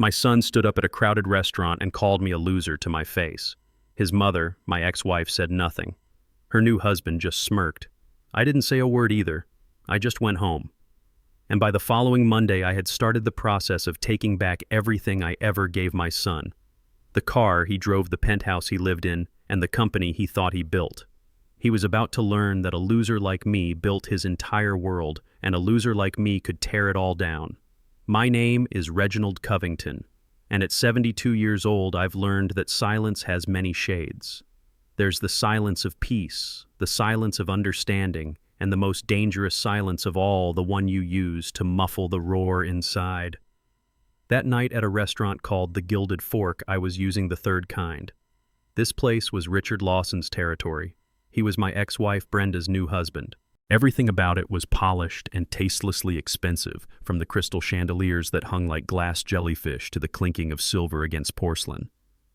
My son stood up at a crowded restaurant and called me a loser to my face. His mother, my ex-wife, said nothing. Her new husband just smirked. I didn't say a word either. I just went home. And by the following Monday, I had started the process of taking back everything I ever gave my son. The car he drove, the penthouse he lived in, and the company he thought he built. He was about to learn that a loser like me built his entire world, and a loser like me could tear it all down. My name is Reginald Covington, and at 72 years old, I've learned that silence has many shades. There's the silence of peace, the silence of understanding, and the most dangerous silence of all, the one you use to muffle the roar inside. That night at a restaurant called the Gilded Fork, I was using the third kind. This place was Richard Lawson's territory. He was my ex-wife Brenda's new husband. Everything about it was polished and tastelessly expensive, from the crystal chandeliers that hung like glass jellyfish to the clinking of silver against porcelain.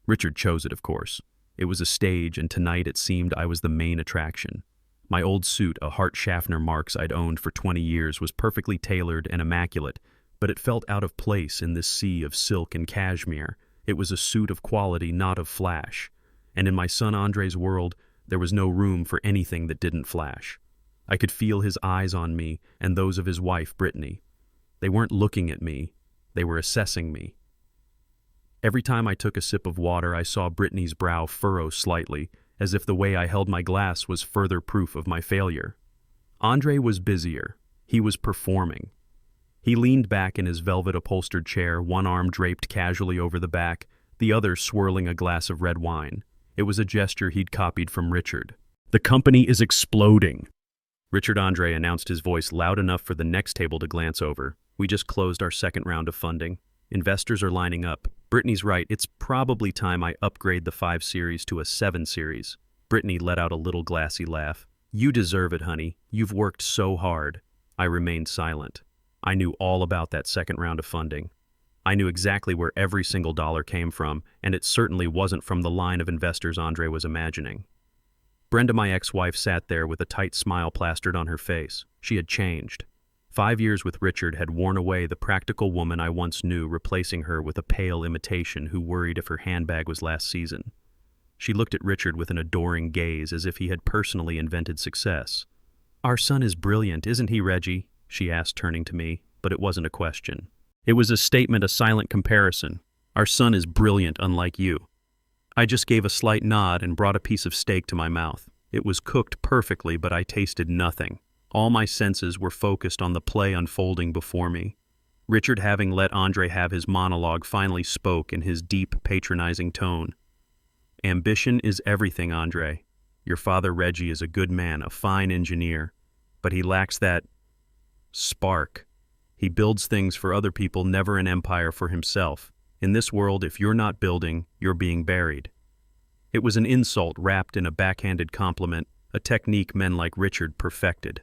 Richard chose it, of course. It was a stage, and tonight it seemed I was the main attraction. My old suit, a Hart Schaffner Marks I'd owned for 20 years, was perfectly tailored and immaculate, but it felt out of place in this sea of silk and cashmere. It was a suit of quality, not of flash. And in my son Andre's world, there was no room for anything that didn't flash. I could feel his eyes on me and those of his wife, Brittany. They weren't looking at me. They were assessing me. Every time I took a sip of water, I saw Brittany's brow furrow slightly, as if the way I held my glass was further proof of my failure. Andre was busier. He was performing. He leaned back in his velvet-upholstered chair, one arm draped casually over the back, the other swirling a glass of red wine. It was a gesture he'd copied from Richard. "The company is exploding," Richard Andre announced, his voice loud enough for the next table to glance over. "We just closed our second round of funding. Investors are lining up. Brittany's right, it's probably time I upgrade the 5 Series to a 7 Series. Brittany let out a little glassy laugh. "You deserve it, honey. You've worked so hard." I remained silent. I knew all about that second round of funding. I knew exactly where every single dollar came from, and it certainly wasn't from the line of investors Andre was imagining. Brenda, my ex-wife, sat there with a tight smile plastered on her face. She had changed. 5 years with Richard had worn away the practical woman I once knew, replacing her with a pale imitation who worried if her handbag was last season. She looked at Richard with an adoring gaze, as if he had personally invented success. "Our son is brilliant, isn't he, Reggie?" she asked, turning to me, but it wasn't a question. It was a statement, a silent comparison. "Our son is brilliant, unlike you." I just gave a slight nod and brought a piece of steak to my mouth. It was cooked perfectly, but I tasted nothing. All my senses were focused on the play unfolding before me. Richard, having let Andre have his monologue, finally spoke in his deep, patronizing tone. "Ambition is everything, Andre. Your father Reggie is a good man, a fine engineer, but he lacks that spark. He builds things for other people, never an empire for himself. In this world, if you're not building, you're being buried." It was an insult wrapped in a backhanded compliment, a technique men like Richard perfected.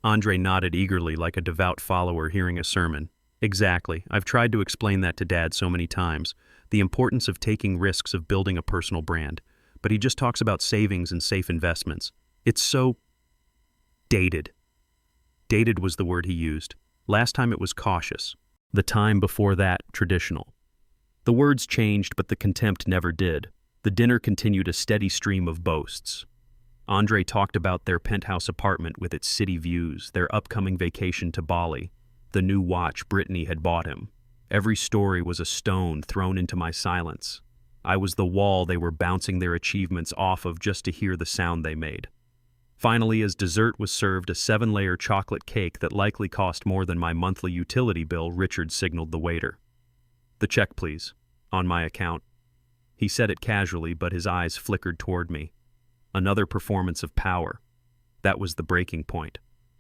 Andre nodded eagerly, like a devout follower hearing a sermon. "Exactly. I've tried to explain that to Dad so many times. The importance of taking risks, of building a personal brand. But he just talks about savings and safe investments. It's so dated." Dated was the word he used. Last time it was cautious. The time before that, traditional. The words changed, but the contempt never did. The dinner continued a steady stream of boasts. Andre talked about their penthouse apartment with its city views, their upcoming vacation to Bali, the new watch Brittany had bought him. Every story was a stone thrown into my silence. I was the wall they were bouncing their achievements off of just to hear the sound they made. Finally, as dessert was served, a 7-layer chocolate cake that likely cost more than my monthly utility bill, Richard signaled the waiter. "The check, please. On my account." He said it casually, but his eyes flickered toward me. Another performance of power. That was the breaking point.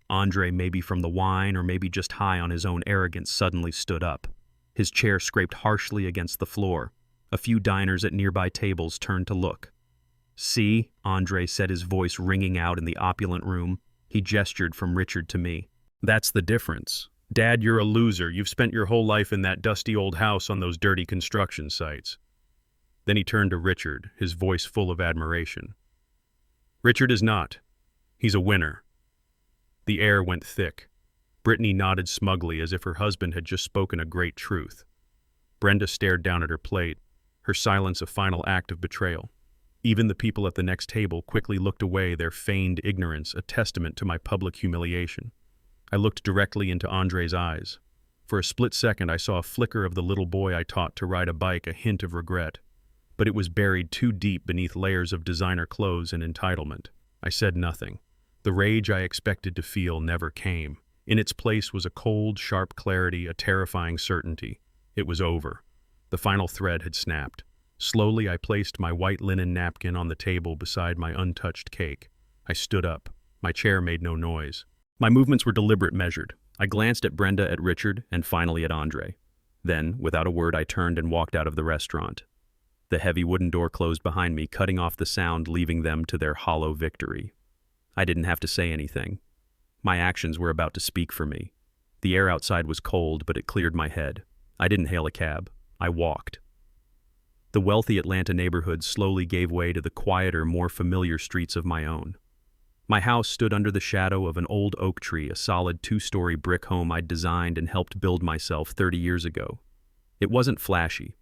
Andre, maybe from the wine or maybe just high on his own arrogance, suddenly stood up. His chair scraped harshly against the floor. A few diners at nearby tables turned to look. "See," Andre said, his voice ringing out in the opulent room. He gestured from Richard to me. "That's the difference. Dad, you're a loser. You've spent your whole life in that dusty old house on those dirty construction sites." Then he turned to Richard, his voice full of admiration. "Richard is not. He's a winner." The air went thick. Brittany nodded smugly, as if her husband had just spoken a great truth. Brenda stared down at her plate, her silence a final act of betrayal. Even the people at the next table quickly looked away, their feigned ignorance a testament to my public humiliation. I looked directly into Andre's eyes. For a split second, I saw a flicker of the little boy I taught to ride a bike, a hint of regret. But it was buried too deep beneath layers of designer clothes and entitlement. I said nothing. The rage I expected to feel never came. In its place was a cold, sharp clarity, a terrifying certainty. It was over. The final thread had snapped. Slowly, I placed my white linen napkin on the table beside my untouched cake. I stood up. My chair made no noise. My movements were deliberate, measured. I glanced at Brenda, at Richard, and finally at Andre. Then, without a word, I turned and walked out of the restaurant. The heavy wooden door closed behind me, cutting off the sound, leaving them to their hollow victory. I didn't have to say anything. My actions were about to speak for me. The air outside was cold, but it cleared my head. I didn't hail a cab. I walked. The wealthy Atlanta neighborhood slowly gave way to the quieter, more familiar streets of my own. My house stood under the shadow of an old oak tree, a solid 2-story brick home I'd designed and helped build myself 30 years ago. It wasn't flashy.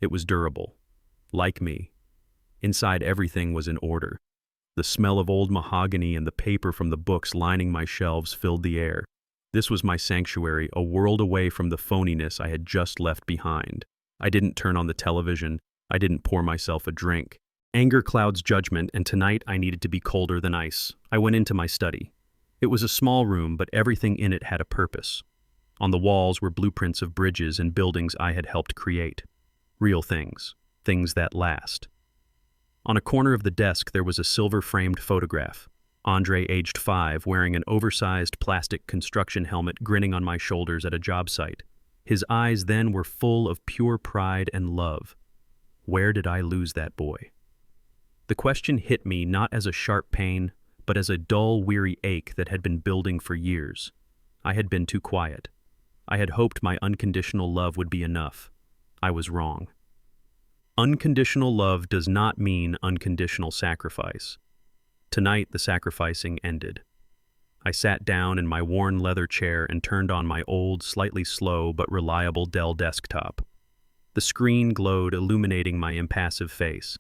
It was durable. Like me. Inside, everything was in order. The smell of old mahogany and the paper from the books lining my shelves filled the air. This was my sanctuary, a world away from the phoniness I had just left behind. I didn't turn on the television. I didn't pour myself a drink. Anger clouds judgment, and tonight I needed to be colder than ice. I went into my study. It was a small room, but everything in it had a purpose. On the walls were blueprints of bridges and buildings I had helped create. Real things. Things that last. On a corner of the desk there was a silver-framed photograph. Andre, aged 5, wearing an oversized plastic construction helmet, grinning on my shoulders at a job site. His eyes then were full of pure pride and love. Where did I lose that boy? The question hit me not as a sharp pain, but as a dull, weary ache that had been building for years. I had been too quiet. I had hoped my unconditional love would be enough. I was wrong. Unconditional love does not mean unconditional sacrifice. Tonight, the sacrificing ended. I sat down in my worn leather chair and turned on my old, slightly slow but reliable Dell desktop. The screen glowed, illuminating my impassive face.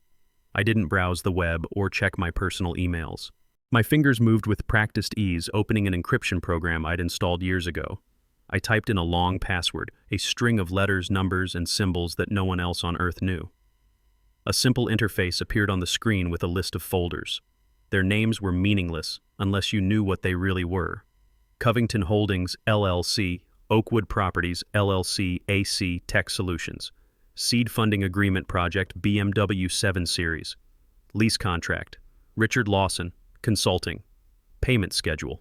I didn't browse the web or check my personal emails. My fingers moved with practiced ease, opening an encryption program I'd installed years ago. I typed in a long password, a string of letters, numbers, and symbols that no one else on Earth knew. A simple interface appeared on the screen with a list of folders. Their names were meaningless unless you knew what they really were. Covington Holdings, LLC, Oakwood Properties, LLC, AC Tech Solutions. Seed Funding Agreement Project, BMW 7 Series. Lease Contract, Richard Lawson, Consulting. Payment Schedule.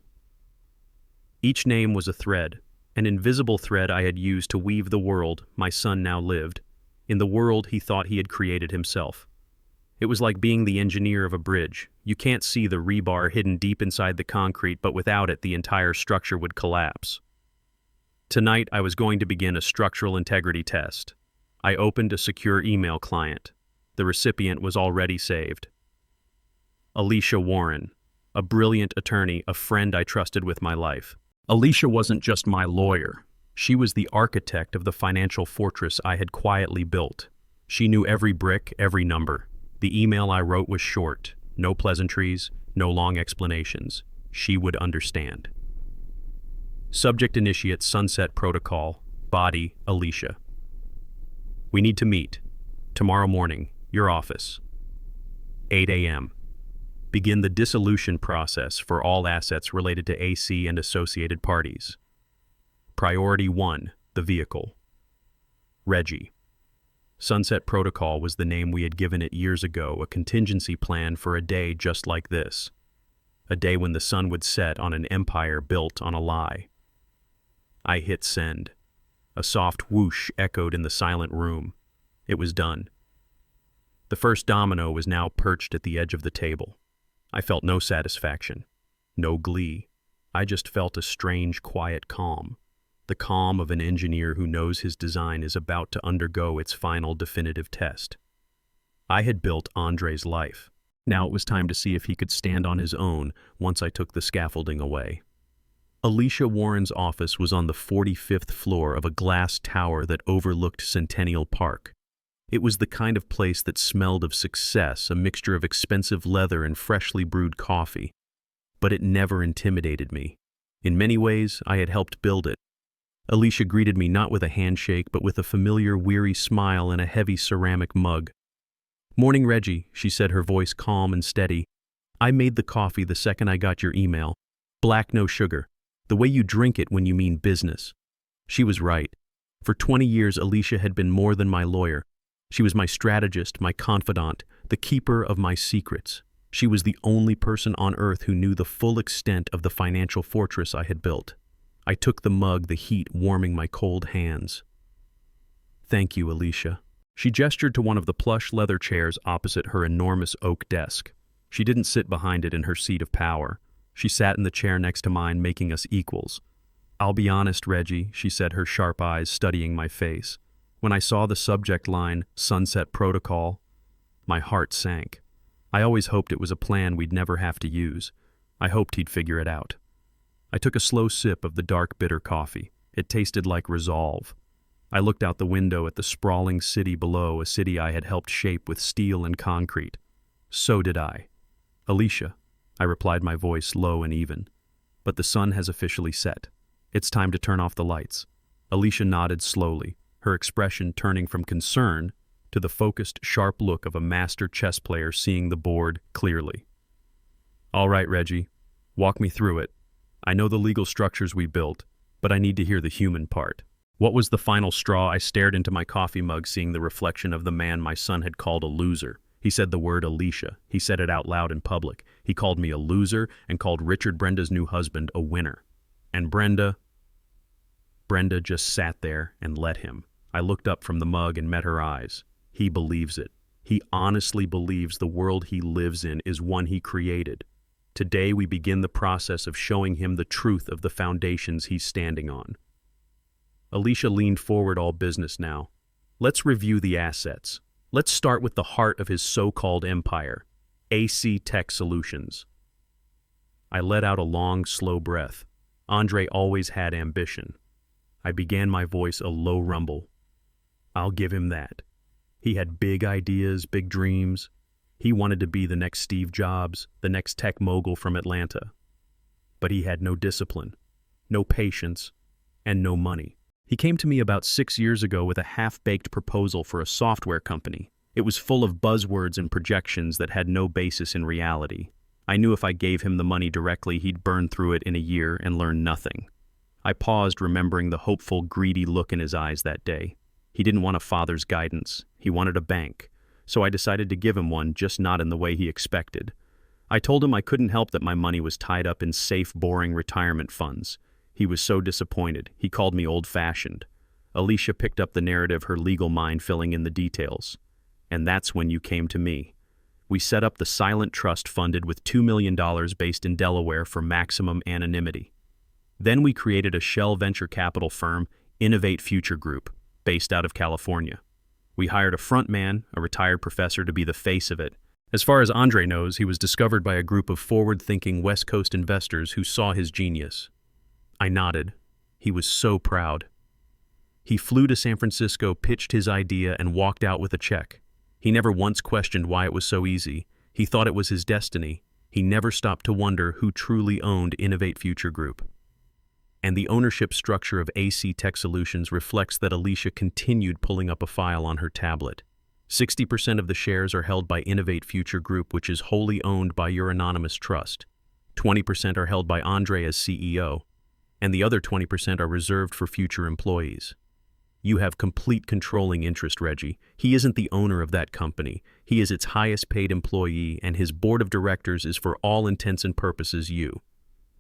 Each name was a thread, an invisible thread I had used to weave the world my son now lived, in the world he thought he had created himself. It was like being the engineer of a bridge. You can't see the rebar hidden deep inside the concrete, but without it, the entire structure would collapse. Tonight, I was going to begin a structural integrity test. I opened a secure email client. The recipient was already saved. Alicia Warren, a brilliant attorney, a friend I trusted with my life. Alicia wasn't just my lawyer. She was the architect of the financial fortress I had quietly built. She knew every brick, every number. The email I wrote was short. No pleasantries, no long explanations. She would understand. Subject initiate Sunset Protocol. Body Alicia. We need to meet. Tomorrow morning, your office. 8 a.m. Begin the dissolution process for all assets related to AC and associated parties. Priority 1, the vehicle. Reggie. Sunset Protocol was the name we had given it years ago, a contingency plan for a day just like this. A day when the sun would set on an empire built on a lie. I hit send. A soft whoosh echoed in the silent room. It was done. The first domino was now perched at the edge of the table. I felt no satisfaction, no glee. I just felt a strange, quiet calm. The calm of an engineer who knows his design is about to undergo its final definitive test. I had built Andre's life. Now it was time to see if he could stand on his own once I took the scaffolding away. Alicia Warren's office was on the 45th floor of a glass tower that overlooked Centennial Park. It was the kind of place that smelled of success, a mixture of expensive leather and freshly brewed coffee. But it never intimidated me. In many ways, I had helped build it. Alicia greeted me not with a handshake, but with a familiar, weary smile and a heavy ceramic mug. "Morning, Reggie," she said, her voice calm and steady. "I made the coffee the second I got your email. Black, no sugar. The way you drink it when you mean business." She was right. For 20 years, Alicia had been more than my lawyer. She was my strategist, my confidant, the keeper of my secrets. She was the only person on earth who knew the full extent of the financial fortress I had built. I took the mug, the heat warming my cold hands. "Thank you, Alicia." She gestured to one of the plush leather chairs opposite her enormous oak desk. She didn't sit behind it in her seat of power. She sat in the chair next to mine, making us equals. "I'll be honest, Reggie," she said, her sharp eyes studying my face. "When I saw the subject line, Sunset Protocol, my heart sank. I always hoped it was a plan we'd never have to use. I hoped he'd figure it out." I took a slow sip of the dark, bitter coffee. It tasted like resolve. I looked out the window at the sprawling city below, a city I had helped shape with steel and concrete. So did I. "Alicia," I replied, my voice low and even. "But the sun has officially set. It's time to turn off the lights." Alicia nodded slowly, her expression turning from concern to the focused, sharp look of a master chess player seeing the board clearly. "All right, Reggie, walk me through it. I know the legal structures we built, but I need to hear the human part." What was the final straw? I stared into my coffee mug, seeing the reflection of the man my son had called a loser. He said the word Alicia. He said it out loud in public. He called me a loser and called Richard, Brenda's new husband, a winner. And Brenda just sat there and let him. I looked up from the mug and met her eyes. He believes it. He honestly believes the world he lives in is one he created. Today we begin the process of showing him the truth of the foundations he's standing on. Alicia leaned forward, all business now. "Let's review the assets. Let's start with the heart of his so-called empire, AC Tech Solutions." I let out a long, slow breath. Andre always had ambition. I began, my voice a low rumble. I'll give him that. He had big ideas, big dreams. He wanted to be the next Steve Jobs, the next tech mogul from Atlanta. But he had no discipline, no patience, and no money. He came to me about 6 years ago with a half-baked proposal for a software company. It was full of buzzwords and projections that had no basis in reality. I knew if I gave him the money directly, he'd burn through it in a year and learn nothing. I paused, remembering the hopeful, greedy look in his eyes that day. He didn't want a father's guidance. He wanted a bank. So I decided to give him one, just not in the way he expected. I told him I couldn't help that my money was tied up in safe, boring retirement funds. He was so disappointed. He called me old-fashioned. Alicia picked up the narrative, her legal mind filling in the details. And that's when you came to me. We set up the silent trust funded with $2 million based in Delaware for maximum anonymity. Then we created a shell venture capital firm, Innovate Future Group, based out of California. We hired a front man, a retired professor, to be the face of it. As far as Andre knows, he was discovered by a group of forward-thinking West Coast investors who saw his genius. I nodded. He was so proud. He flew to San Francisco, pitched his idea, and walked out with a check. He never once questioned why it was so easy. He thought it was his destiny. He never stopped to wonder who truly owned Innovate Future Group. And the ownership structure of AC Tech Solutions reflects that Alicia continued pulling up a file on her tablet. 60% of the shares are held by Innovate Future Group, which is wholly owned by your anonymous trust. 20% are held by Andre as CEO, and the other 20% are reserved for future employees. You have complete controlling interest, Reggie. He isn't the owner of that company. He is its highest paid employee, and his board of directors is for all intents and purposes you.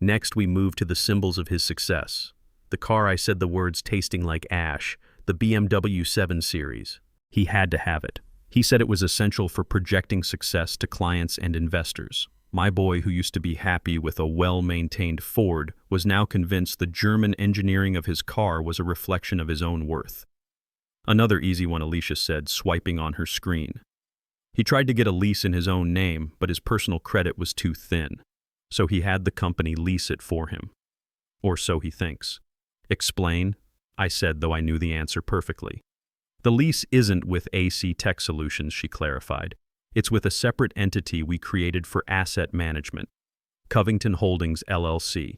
Next, we move to the symbols of his success. The car, I said the words tasting like ash, the BMW 7 Series. He had to have it. He said it was essential for projecting success to clients and investors. My boy, who used to be happy with a well-maintained Ford, was now convinced the German engineering of his car was a reflection of his own worth. Another easy one, Alicia said, swiping on her screen. He tried to get a lease in his own name, but his personal credit was too thin, so he had the company lease it for him. Or so he thinks. Explain, I said, though I knew the answer perfectly. The lease isn't with AC Tech Solutions, she clarified. It's with a separate entity we created for asset management, Covington Holdings LLC.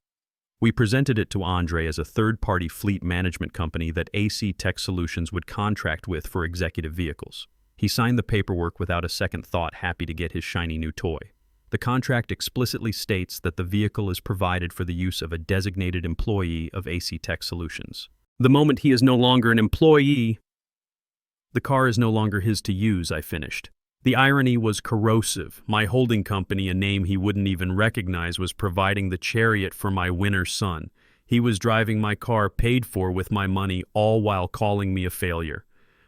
We presented it to Andre as a third-party fleet management company that AC Tech Solutions would contract with for executive vehicles. He signed the paperwork without a second thought, happy to get his shiny new toy. The contract explicitly states that the vehicle is provided for the use of a designated employee of AC Tech Solutions. The moment he is no longer an employee, the car is no longer his to use, I finished. The irony was corrosive. My holding company, a name he wouldn't even recognize, was providing the chariot for my winner son. He was driving my car paid for with my money, all while calling me a failure.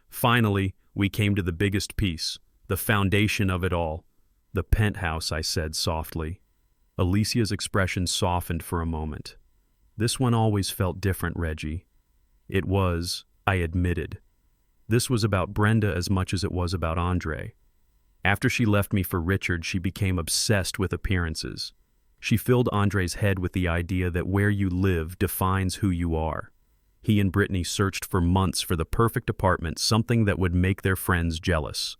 Finally, we came to the biggest piece, the foundation of it all. The penthouse, I said softly. Alicia's expression softened for a moment. This one always felt different, Reggie. It was, I admitted. This was about Brenda as much as it was about Andre. After she left me for Richard, she became obsessed with appearances. She filled Andre's head with the idea that where you live defines who you are. He and Brittany searched for months for the perfect apartment, something that would make their friends jealous.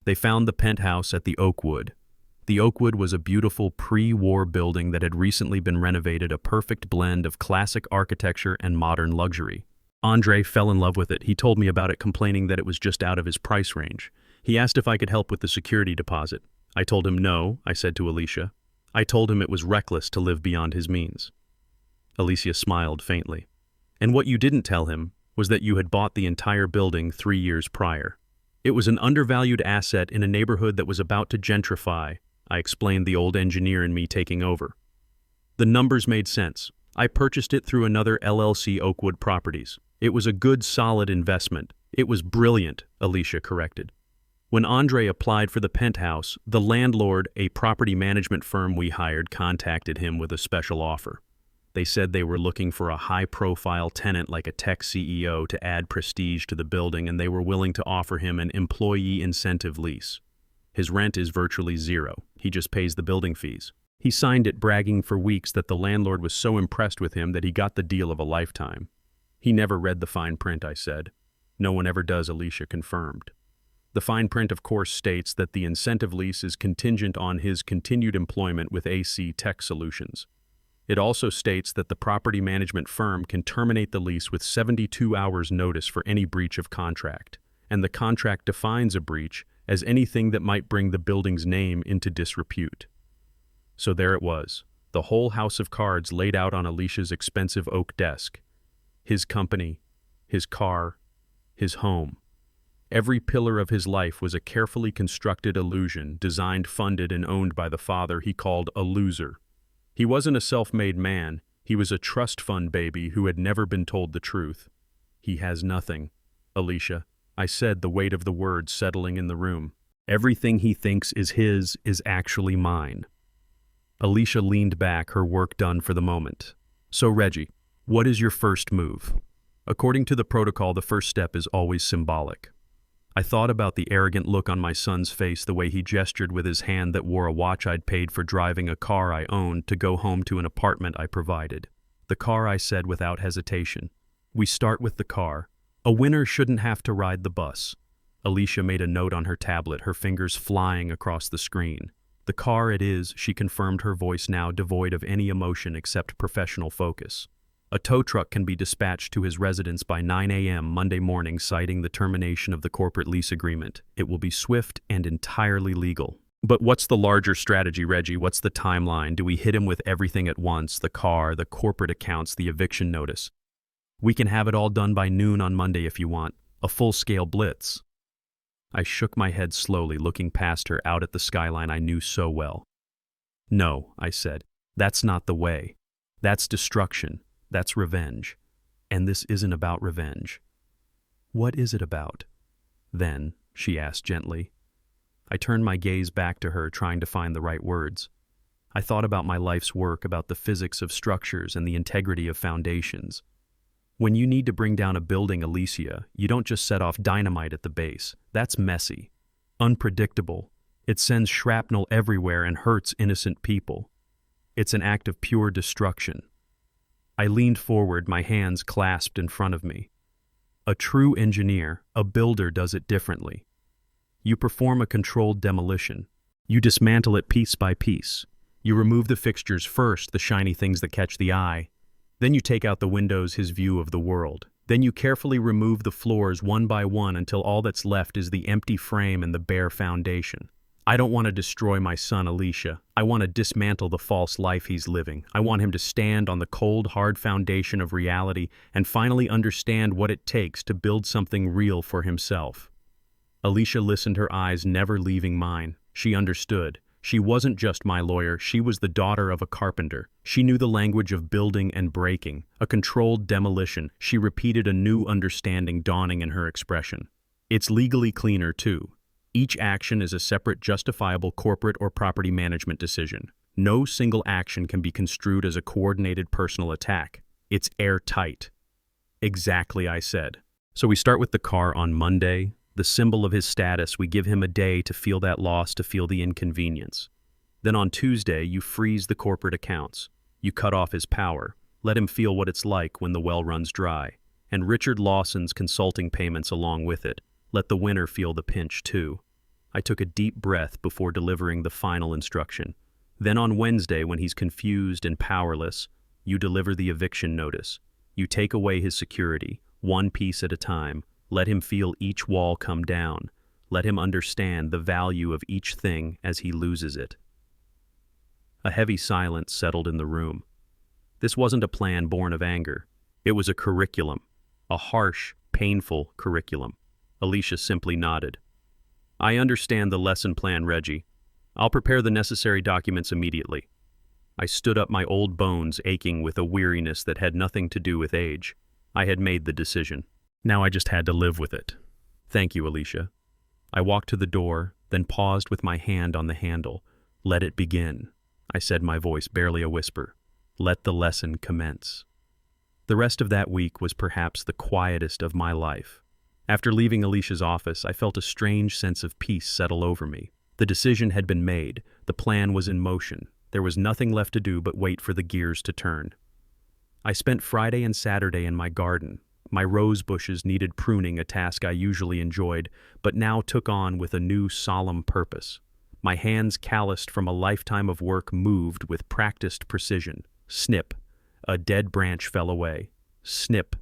They found the penthouse at the Oakwood. The Oakwood was a beautiful pre-war building that had recently been renovated, a perfect blend of classic architecture and modern luxury. Andre fell in love with it. He told me about it, complaining that it was just out of his price range. He asked if I could help with the security deposit. I told him no, I said to Alicia. I told him it was reckless to live beyond his means. Alicia smiled faintly. And what you didn't tell him was that you had bought the entire building 3 years prior. It was an undervalued asset in a neighborhood that was about to gentrify, I explained, the old engineer in me taking over. The numbers made sense. I purchased it through another LLC, Oakwood Properties. It was a good, solid investment. It was brilliant, Alicia corrected. When Andre applied for the penthouse, the landlord, a property management firm we hired, contacted him with a special offer. They said they were looking for a high-profile tenant like a tech CEO to add prestige to the building, and they were willing to offer him an employee incentive lease. His rent is virtually zero. He just pays the building fees. He signed it, bragging for weeks that the landlord was so impressed with him that he got the deal of a lifetime. He never read the fine print, I said. No one ever does, Alicia confirmed. The fine print, of course, states that the incentive lease is contingent on his continued employment with AC Tech Solutions. It also states that the property management firm can terminate the lease with 72 hours notice for any breach of contract, and the contract defines a breach as anything that might bring the building's name into disrepute. So there it was, the whole house of cards laid out on Alicia's expensive oak desk. His company, his car, his home. Every pillar of his life was a carefully constructed illusion, designed, funded, and owned by the father he called a loser. He wasn't a self-made man. He was a trust fund baby who had never been told the truth. He has nothing, Alicia, I said, the weight of the words settling in the room. Everything he thinks is his is actually mine. Alicia leaned back, her work done for the moment. So, Reggie, what is your first move? According to the protocol, the first step is always symbolic. I thought about the arrogant look on my son's face, the way he gestured with his hand that wore a watch I'd paid for, driving a car I owned to go home to an apartment I provided. The car, I said without hesitation. We start with the car. A winner shouldn't have to ride the bus. Alicia made a note on her tablet, her fingers flying across the screen. The car it is, she confirmed, her voice now devoid of any emotion except professional focus. A tow truck can be dispatched to his residence by 9 a.m. Monday morning, citing the termination of the corporate lease agreement. It will be swift and entirely legal. But what's the larger strategy, Reggie? What's the timeline? Do we hit him with everything at once? The car, the corporate accounts, the eviction notice? We can have it all done by noon on Monday if you want. A full-scale blitz. I shook my head slowly, looking past her out at the skyline I knew so well. No, I said. That's not the way. That's destruction. That's revenge. And this isn't about revenge. What is it about? Then, she asked gently. I turned my gaze back to her, trying to find the right words. I thought about my life's work, about the physics of structures and the integrity of foundations. When you need to bring down a building, Alicia, you don't just set off dynamite at the base. That's messy, unpredictable. It sends shrapnel everywhere and hurts innocent people. It's an act of pure destruction. I leaned forward, my hands clasped in front of me. A true engineer, a builder, does it differently. You perform a controlled demolition. You dismantle it piece by piece. You remove the fixtures first, the shiny things that catch the eye. Then you take out the windows, his view of the world. Then you carefully remove the floors one by one until all that's left is the empty frame and the bare foundation. I don't want to destroy my son, Alicia. I want to dismantle the false life he's living. I want him to stand on the cold, hard foundation of reality and finally understand what it takes to build something real for himself. Alicia listened, her eyes never leaving mine. She understood. She wasn't just my lawyer, she was the daughter of a carpenter. She knew the language of building and breaking, a controlled demolition. She repeated, a new understanding dawning in her expression. It's legally cleaner, too. Each action is a separate, justifiable corporate or property management decision. No single action can be construed as a coordinated personal attack. It's airtight. Exactly, I said. So we start with the car on Monday. The symbol of his status, we give him a day to feel that loss, to feel the inconvenience. Then on Tuesday, you freeze the corporate accounts. You cut off his power. Let him feel what it's like when the well runs dry. And Richard Lawson's consulting payments along with it. Let the winner feel the pinch too. I took a deep breath before delivering the final instruction. Then on Wednesday, when he's confused and powerless, you deliver the eviction notice. You take away his security, one piece at a time. Let him feel each wall come down. Let him understand the value of each thing as he loses it. A heavy silence settled in the room. This wasn't a plan born of anger. It was a curriculum, a harsh, painful curriculum. Alicia simply nodded. I understand the lesson plan, Reggie. I'll prepare the necessary documents immediately. I stood up, my old bones aching with a weariness that had nothing to do with age. I had made the decision. Now I just had to live with it. Thank you, Alicia. I walked to the door, then paused with my hand on the handle. Let it begin, I said, my voice barely a whisper. Let the lesson commence. The rest of that week was perhaps the quietest of my life. After leaving Alicia's office, I felt a strange sense of peace settle over me. The decision had been made. The plan was in motion. There was nothing left to do but wait for the gears to turn. I spent Friday and Saturday in my garden. My rose bushes needed pruning, a task I usually enjoyed, but now took on with a new solemn purpose. My hands, calloused from a lifetime of work, moved with practiced precision. Snip, a dead branch fell away. Snip,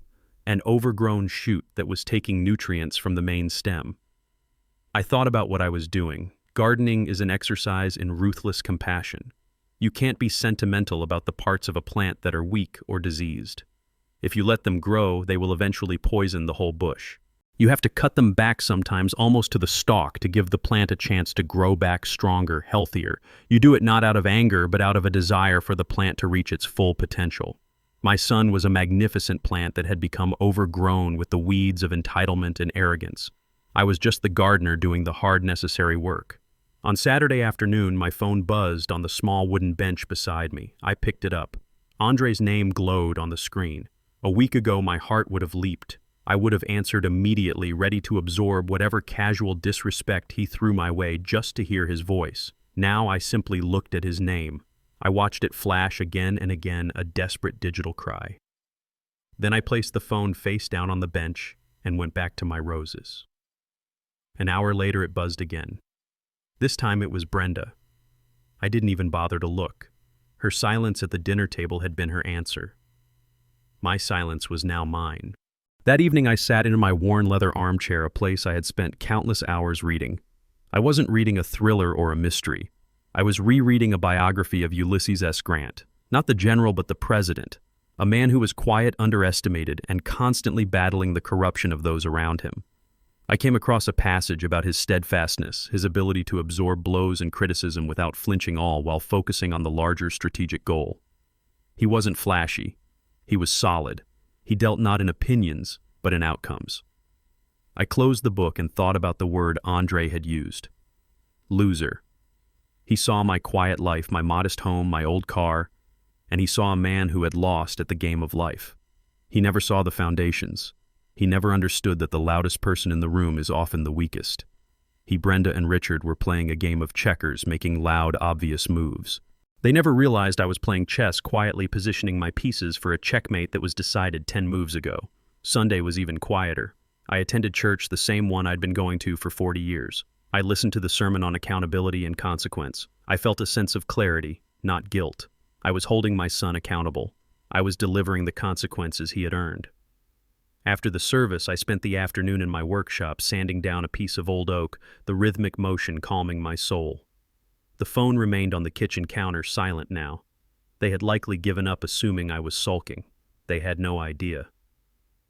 an overgrown shoot that was taking nutrients from the main stem. I thought about what I was doing. Gardening is an exercise in ruthless compassion. You can't be sentimental about the parts of a plant that are weak or diseased. If you let them grow, they will eventually poison the whole bush. You have to cut them back sometimes almost to the stalk to give the plant a chance to grow back stronger, healthier. You do it not out of anger, but out of a desire for the plant to reach its full potential. My son was a magnificent plant that had become overgrown with the weeds of entitlement and arrogance. I was just the gardener doing the hard, necessary work. On Saturday afternoon, my phone buzzed on the small wooden bench beside me. I picked it up. Andre's name glowed on the screen. A week ago, my heart would have leaped. I would have answered immediately, ready to absorb whatever casual disrespect he threw my way just to hear his voice. Now I simply looked at his name. I watched it flash again and again, a desperate digital cry. Then I placed the phone face down on the bench and went back to my roses. An hour later, it buzzed again. This time it was Brenda. I didn't even bother to look. Her silence at the dinner table had been her answer. My silence was now mine. That evening I sat in my worn leather armchair, a place I had spent countless hours reading. I wasn't reading a thriller or a mystery. I was rereading a biography of Ulysses S. Grant, not the general but the president, a man who was quiet, underestimated, and constantly battling the corruption of those around him. I came across a passage about his steadfastness, his ability to absorb blows and criticism without flinching all while focusing on the larger strategic goal. He wasn't flashy. He was solid. He dealt not in opinions, but in outcomes. I closed the book and thought about the word Andre had used. Loser. He saw my quiet life, my modest home, my old car, and he saw a man who had lost at the game of life. He never saw the foundations. He never understood that the loudest person in the room is often the weakest. He, Brenda, and Richard were playing a game of checkers, making loud, obvious moves. They never realized I was playing chess, quietly positioning my pieces for a checkmate that was decided 10 moves ago. Sunday was even quieter. I attended church, the same one I'd been going to for 40 years. I listened to the sermon on accountability and consequence. I felt a sense of clarity, not guilt. I was holding my son accountable. I was delivering the consequences he had earned. After the service, I spent the afternoon in my workshop sanding down a piece of old oak, the rhythmic motion calming my soul. The phone remained on the kitchen counter, silent now. They had likely given up, assuming I was sulking. They had no idea.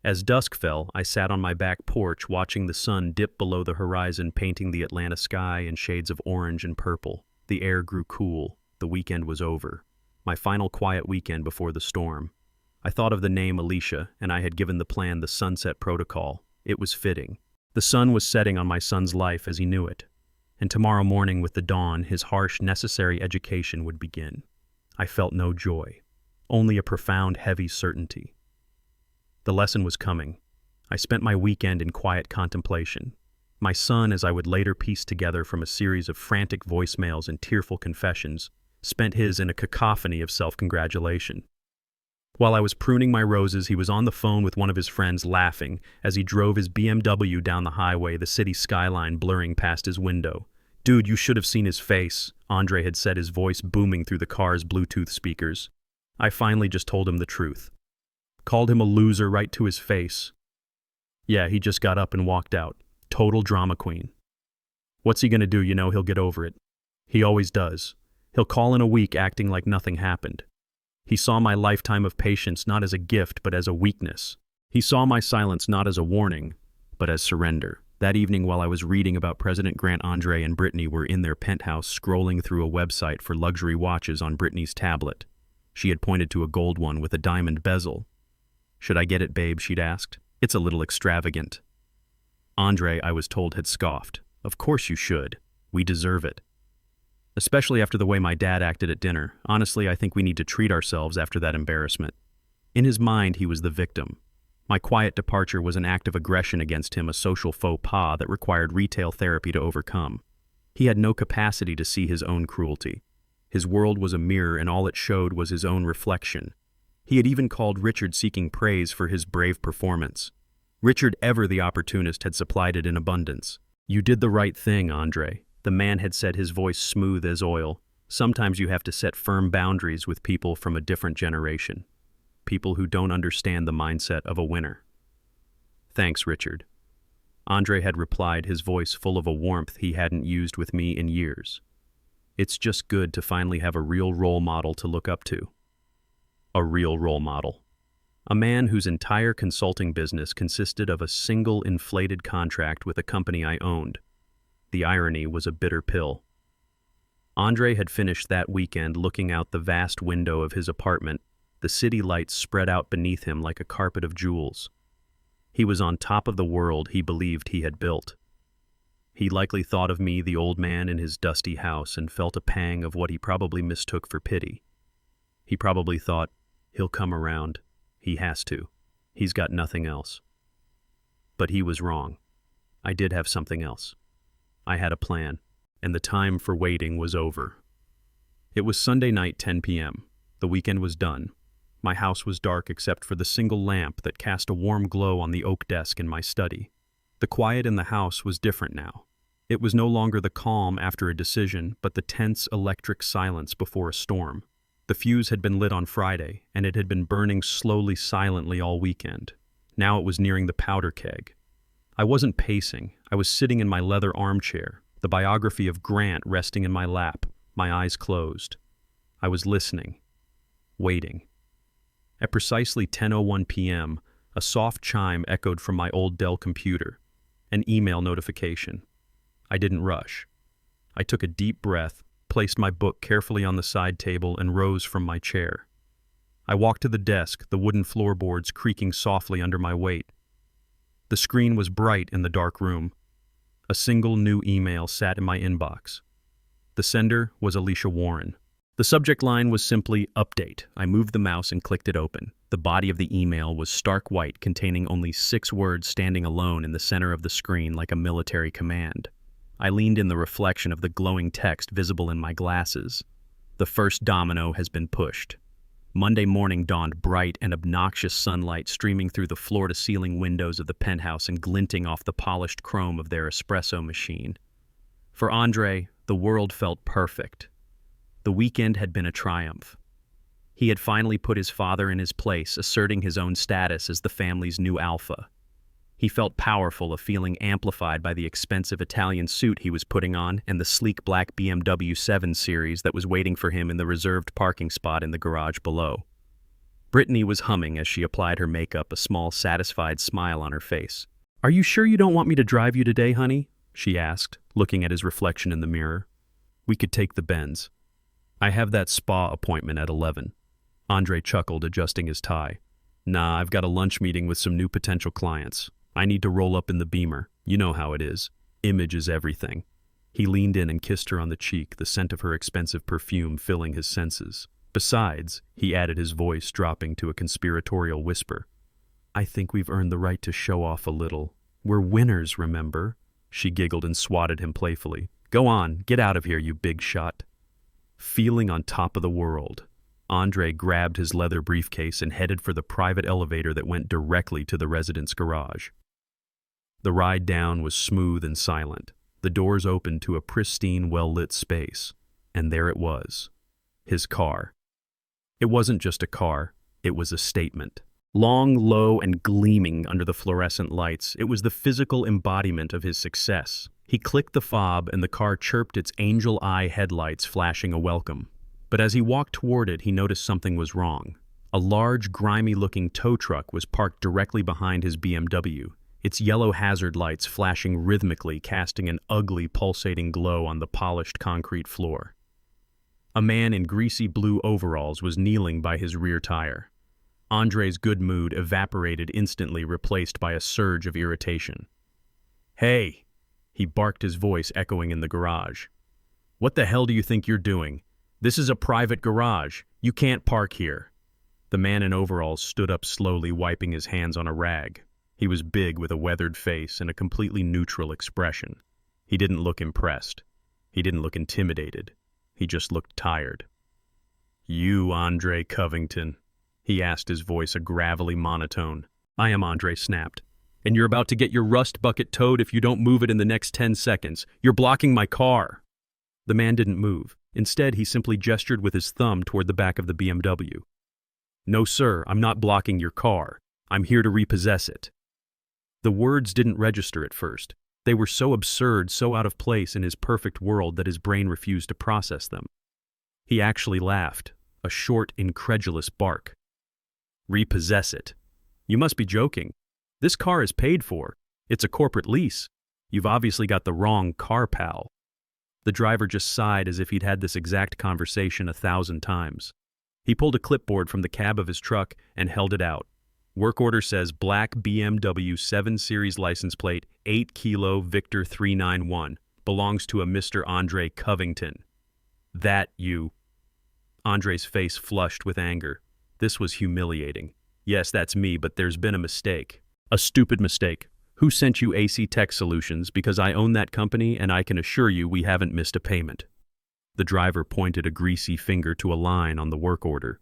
As dusk fell, I sat on my back porch watching the sun dip below the horizon, painting the Atlanta sky in shades of orange and purple. The air grew cool. The weekend was over. My final quiet weekend before the storm. I thought of the name Alicia, and I had given the plan the Sunset Protocol. It was fitting. The sun was setting on my son's life as he knew it. And tomorrow morning with the dawn, his harsh, necessary education would begin. I felt no joy, only a profound, heavy certainty. The lesson was coming. I spent my weekend in quiet contemplation. My son, as I would later piece together from a series of frantic voicemails and tearful confessions, spent his in a cacophony of self-congratulation. While I was pruning my roses, he was on the phone with one of his friends, laughing as he drove his BMW down the highway, the city skyline blurring past his window. "Dude, you should have seen his face," Andre had said, his voice booming through the car's Bluetooth speakers. I finally just told him the truth. Called him a loser right to his face. Yeah, he just got up and walked out. Total drama queen. What's he gonna do? He'll get over it. He always does. He'll call in a week acting like nothing happened. He saw my lifetime of patience not as a gift, but as a weakness. He saw my silence not as a warning, but as surrender. That evening, while I was reading about President Grant, Andre and Brittany were in their penthouse scrolling through a website for luxury watches on Brittany's tablet. She had pointed to a gold one with a diamond bezel. "Should I get it, babe?" she'd asked. "It's a little extravagant." Andre, I was told, had scoffed. "Of course you should. We deserve it." Especially after the way my dad acted at dinner. Honestly, I think we need to treat ourselves after that embarrassment. In his mind, he was the victim. My quiet departure was an act of aggression against him, a social faux pas that required retail therapy to overcome. He had no capacity to see his own cruelty. His world was a mirror, and all it showed was his own reflection. He had even called Richard, seeking praise for his brave performance. Richard, ever the opportunist, had supplied it in abundance. "You did the right thing, Andre," the man had said, his voice smooth as oil. "Sometimes you have to set firm boundaries with people from a different generation. People who don't understand the mindset of a winner." "Thanks, Richard." Andre had replied, his voice full of a warmth he hadn't used with me in years. "It's just good to finally have a real role model to look up to." A real role model. A man whose entire consulting business consisted of a single inflated contract with a company I owned. The irony was a bitter pill. Andre had finished that weekend looking out the vast window of his apartment, the city lights spread out beneath him like a carpet of jewels. He was on top of the world he believed he had built. He likely thought of me, the old man in his dusty house, and felt a pang of what he probably mistook for pity. He probably thought, "He'll come around. He has to. He's got nothing else." But he was wrong. I did have something else. I had a plan, and the time for waiting was over. It was Sunday night, 10 p.m. The weekend was done. My house was dark except for the single lamp that cast a warm glow on the oak desk in my study. The quiet in the house was different now. It was no longer the calm after a decision, but the tense electric silence before a storm. The fuse had been lit on Friday, and it had been burning slowly, silently all weekend. Now it was nearing the powder keg. I wasn't pacing. I was sitting in my leather armchair, the biography of Grant resting in my lap, my eyes closed. I was listening, waiting. At precisely 10:01 p.m., a soft chime echoed from my old Dell computer, an email notification. I didn't rush. I took a deep breath, placed my book carefully on the side table, and rose from my chair. I walked to the desk, the wooden floorboards creaking softly under my weight. The screen was bright in the dark room. A single new email sat in my inbox. The sender was Alicia Warren. The subject line was simply "Update." I moved the mouse and clicked it open. The body of the email was stark white, containing only 6 words standing alone in the center of the screen like a military command. I leaned in the reflection of the glowing text visible in my glasses. The first domino has been pushed. Monday morning dawned bright and obnoxious sunlight streaming through the floor-to-ceiling windows of the penthouse and glinting off the polished chrome of their espresso machine. For Andre, the world felt perfect. The weekend had been a triumph. He had finally put his father in his place, asserting his own status as the family's new alpha. He felt powerful, a feeling amplified by the expensive Italian suit he was putting on and the sleek black BMW 7 Series that was waiting for him in the reserved parking spot in the garage below. Brittany was humming as she applied her makeup, a small, satisfied smile on her face. "Are you sure you don't want me to drive you today, honey?" she asked, looking at his reflection in the mirror. "We could take the Benz. I have that spa appointment at 11. Andre chuckled, adjusting his tie. "Nah, I've got a lunch meeting with some new potential clients. I need to roll up in the Beamer. You know how it is. Image is everything." He leaned in and kissed her on the cheek, the scent of her expensive perfume filling his senses. "Besides," he added, his voice dropping to a conspiratorial whisper, "I think we've earned the right to show off a little. We're winners, remember?" She giggled and swatted him playfully. "Go on, get out of here, you big shot." Feeling on top of the world, Andre grabbed his leather briefcase and headed for the private elevator that went directly to the resident's garage. The ride down was smooth and silent. The doors opened to a pristine, well-lit space. And there it was. His car. It wasn't just a car, it was a statement. Long, low, and gleaming under the fluorescent lights, it was the physical embodiment of his success. He clicked the fob and the car chirped, its angel eye headlights flashing a welcome. But as he walked toward it, he noticed something was wrong. A large, grimy-looking tow truck was parked directly behind his BMW, its yellow hazard lights flashing rhythmically, casting an ugly, pulsating glow on the polished concrete floor. A man in greasy blue overalls was kneeling by his rear tire. Andre's good mood evaporated instantly, replaced by a surge of irritation. "Hey!" he barked, his voice echoing in the garage. "What the hell do you think you're doing? This is a private garage. You can't park here." The man in overalls stood up slowly, wiping his hands on a rag. He was big, with a weathered face and a completely neutral expression. He didn't look impressed. He didn't look intimidated. He just looked tired. "You Andre Covington?" he asked, his voice a gravelly monotone. "I am," Andre snapped. "And you're about to get your rust bucket towed if you don't move it in the next 10 seconds. You're blocking my car." The man didn't move. Instead, he simply gestured with his thumb toward the back of the BMW. "No, sir, I'm not blocking your car. I'm here to repossess it." The words didn't register at first. They were so absurd, so out of place in his perfect world that his brain refused to process them. He actually laughed, a short, incredulous bark. "Repossess it? You must be joking. This car is paid for. It's a corporate lease. You've obviously got the wrong car, pal." The driver just sighed, as if he'd had this exact conversation 1,000 times. He pulled a clipboard from the cab of his truck and held it out. Work order says black BMW 7 Series license plate, 8 Kilo Victor 391. Belongs to a Mr. Andre Covington. "That you..." Andre's face flushed with anger. This was humiliating. "Yes, that's me, but there's been a mistake. A stupid mistake. Who sent you AC Tech Solutions? Because I own that company and I can assure you we haven't missed a payment." The driver pointed a greasy finger to a line on the work order.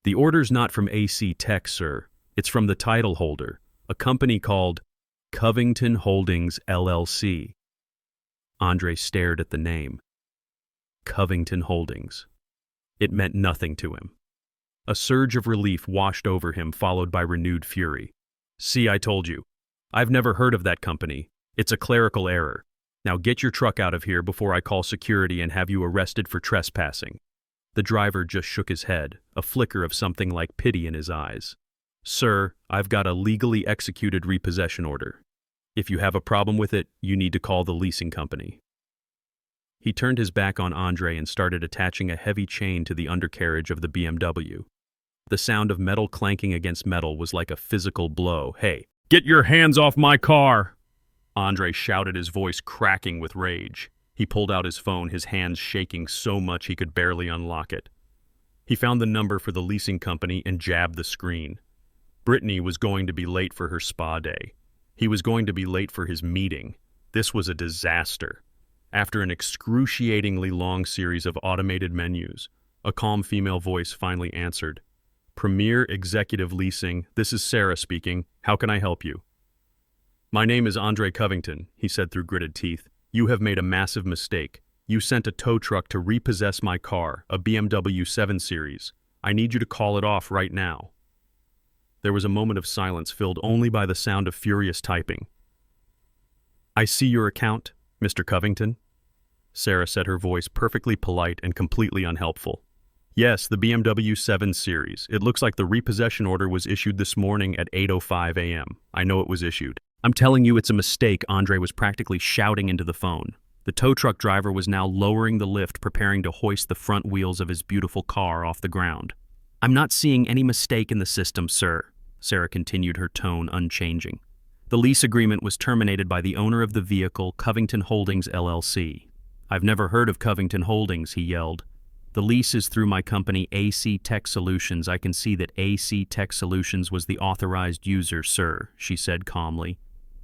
"The order's not from AC Tech, sir. It's from the title holder, a company called Covington Holdings, LLC. Andre stared at the name. Covington Holdings. It meant nothing to him. A surge of relief washed over him, followed by renewed fury. "See, I told you. I've never heard of that company. It's a clerical error. Now get your truck out of here before I call security and have you arrested for trespassing." The driver just shook his head, a flicker of something like pity in his eyes. "Sir, I've got a legally executed repossession order. If you have a problem with it, you need to call the leasing company." He turned his back on Andre and started attaching a heavy chain to the undercarriage of the BMW. The sound of metal clanking against metal was like a physical blow. "Hey, get your hands off my car!" Andre shouted, his voice cracking with rage. He pulled out his phone, his hands shaking so much he could barely unlock it. He found the number for the leasing company and jabbed the screen. Brittany was going to be late for her spa day. He was going to be late for his meeting. This was a disaster. After an excruciatingly long series of automated menus, A calm female voice finally answered. Premier Executive Leasing, this is Sarah speaking. How can I help you? My name is Andre Covington, he said through gritted teeth. You have made a massive mistake. You sent a tow truck to repossess my car, a BMW 7 Series. I need you to call it off right now. There was a moment of silence filled only by the sound of furious typing. I see your account, Mr. Covington, Sarah said, her voice perfectly polite and completely unhelpful. Yes, the BMW 7 Series. It looks like the repossession order was issued this morning at 8:05 a.m. I know it was issued. I'm telling you it's a mistake, Andre was practically shouting into the phone. The tow truck driver was now lowering the lift, preparing to hoist the front wheels of his beautiful car off the ground. I'm not seeing any mistake in the system, sir, Sarah continued, her tone unchanging. The lease agreement was terminated by the owner of the vehicle, Covington Holdings, LLC. I've never heard of Covington Holdings, he yelled. The lease is through my company, AC Tech Solutions. I can see that AC Tech Solutions was the authorized user, sir, she said calmly.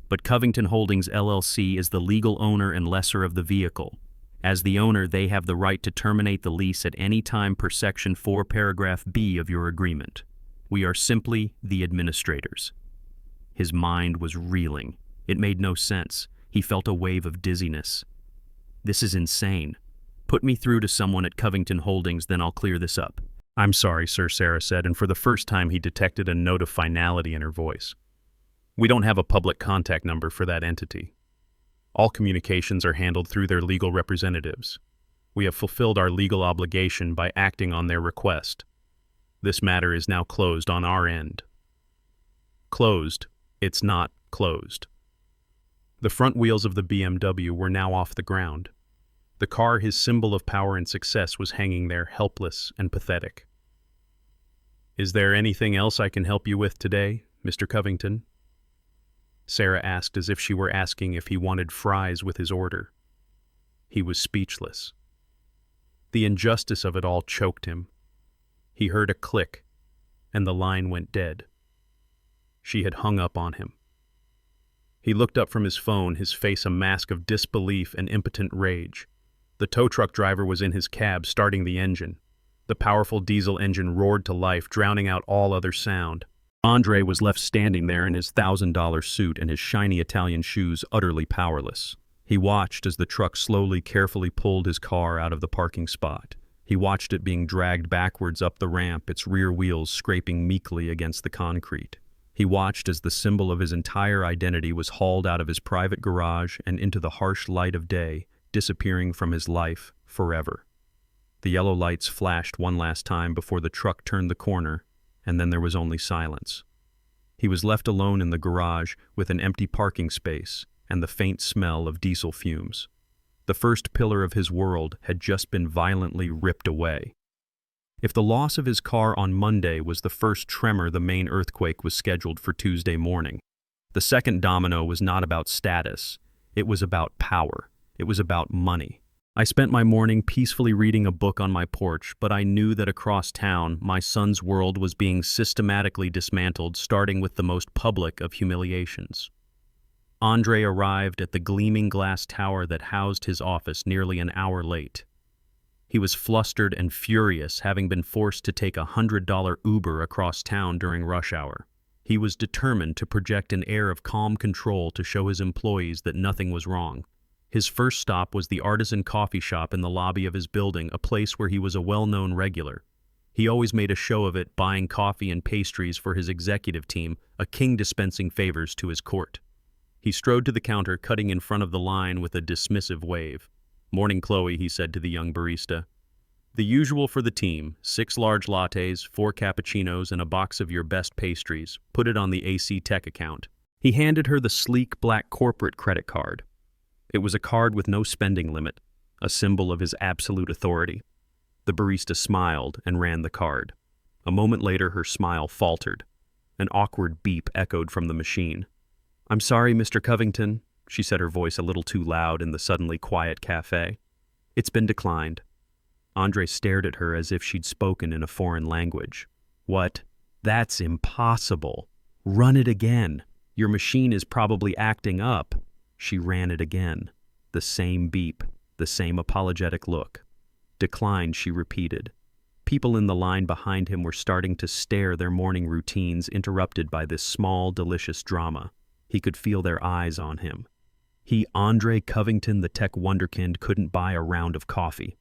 But Covington Holdings, LLC is the legal owner and lessor of the vehicle. As the owner, they have the right to terminate the lease at any time per Section 4, Paragraph B of your agreement. We are simply the administrators. His mind was reeling. It made no sense. He felt a wave of dizziness. This is insane. Put me through to someone at Covington Holdings, then I'll clear this up. I'm sorry, sir, Sarah said, and for the first time he detected a note of finality in her voice. We don't have a public contact number for that entity. All communications are handled through their legal representatives. We have fulfilled our legal obligation by acting on their request. This matter is now closed on our end. Closed. It's not closed. The front wheels of the BMW were now off the ground. The car, his symbol of power and success, was hanging there, helpless and pathetic. Is there anything else I can help you with today, Mr. Covington? Sarah asked, as if she were asking if he wanted fries with his order. He was speechless. The injustice of it all choked him. He heard a click, and the line went dead. She had hung up on him. He looked up from his phone, his face a mask of disbelief and impotent rage. The tow truck driver was in his cab, starting the engine. The powerful diesel engine roared to life, drowning out all other sound. Andre was left standing there in his $1,000 suit and his shiny Italian shoes, utterly powerless. He watched as the truck slowly, carefully pulled his car out of the parking spot. He watched it being dragged backwards up the ramp, its rear wheels scraping meekly against the concrete. He watched as the symbol of his entire identity was hauled out of his private garage and into the harsh light of day, disappearing from his life forever. The yellow lights flashed one last time before the truck turned the corner, and then there was only silence. He was left alone in the garage with an empty parking space and the faint smell of diesel fumes. The first pillar of his world had just been violently ripped away. If the loss of his car on Monday was the first tremor, the main earthquake was scheduled for Tuesday morning. The second domino was not about status. It was about power. It was about money. I spent my morning peacefully reading a book on my porch, but I knew that across town, my son's world was being systematically dismantled, starting with the most public of humiliations. Andre arrived at the gleaming glass tower that housed his office nearly an hour late. He was flustered and furious, having been forced to take a $100 Uber across town during rush hour. He was determined to project an air of calm control to show his employees that nothing was wrong. His first stop was the artisan coffee shop in the lobby of his building, a place where he was a well-known regular. He always made a show of it, buying coffee and pastries for his executive team, a king dispensing favors to his court. He strode to the counter, cutting in front of the line with a dismissive wave. "Morning, Chloe," he said to the young barista. "The usual for the team, 6 large lattes, 4 cappuccinos, and a box of your best pastries. Put it on the AC Tech account." He handed her the sleek black corporate credit card. It was a card with no spending limit, a symbol of his absolute authority. The barista smiled and ran the card. A moment later, her smile faltered. An awkward beep echoed from the machine. "I'm sorry, Mr. Covington," she said, her voice a little too loud in the suddenly quiet cafe. "It's been declined." Andre stared at her as if she'd spoken in a foreign language. "What? That's impossible. Run it again. Your machine is probably acting up." She ran it again. The same beep, the same apologetic look. "Declined," she repeated. People in the line behind him were starting to stare, their morning routines interrupted by this small, delicious drama. He could feel their eyes on him. He, Andre Covington, the tech wonderkind, couldn't buy a round of coffee.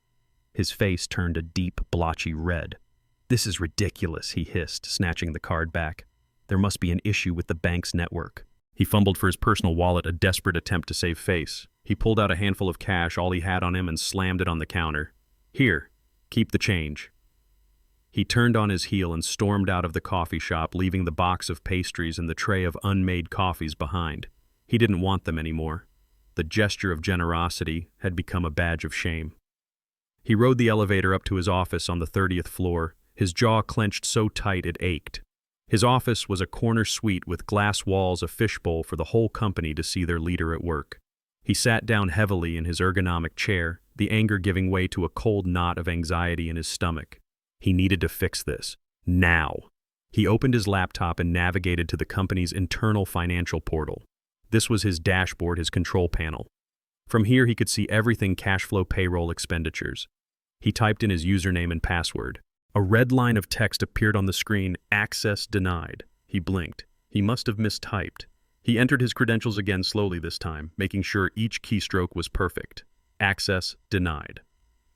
His face turned a deep, blotchy red. "This is ridiculous," he hissed, snatching the card back. "There must be an issue with the bank's network." He fumbled for his personal wallet, a desperate attempt to save face. He pulled out a handful of cash, all he had on him, and slammed it on the counter. "Here, keep the change." He turned on his heel and stormed out of the coffee shop, leaving the box of pastries and the tray of unmade coffees behind. He didn't want them anymore. The gesture of generosity had become a badge of shame. He rode the elevator up to his office on the 30th floor, his jaw clenched so tight it ached. His office was a corner suite with glass walls, a fishbowl for the whole company to see their leader at work. He sat down heavily in his ergonomic chair, the anger giving way to a cold knot of anxiety in his stomach. He needed to fix this. Now. He opened his laptop and navigated to the company's internal financial portal. This was his dashboard, his control panel. From here he could see everything: cash flow, payroll, expenditures. He typed in his username and password. A red line of text appeared on the screen: "Access denied." He blinked. He must have mistyped. He entered his credentials again slowly this time, making sure each keystroke was perfect. Access denied.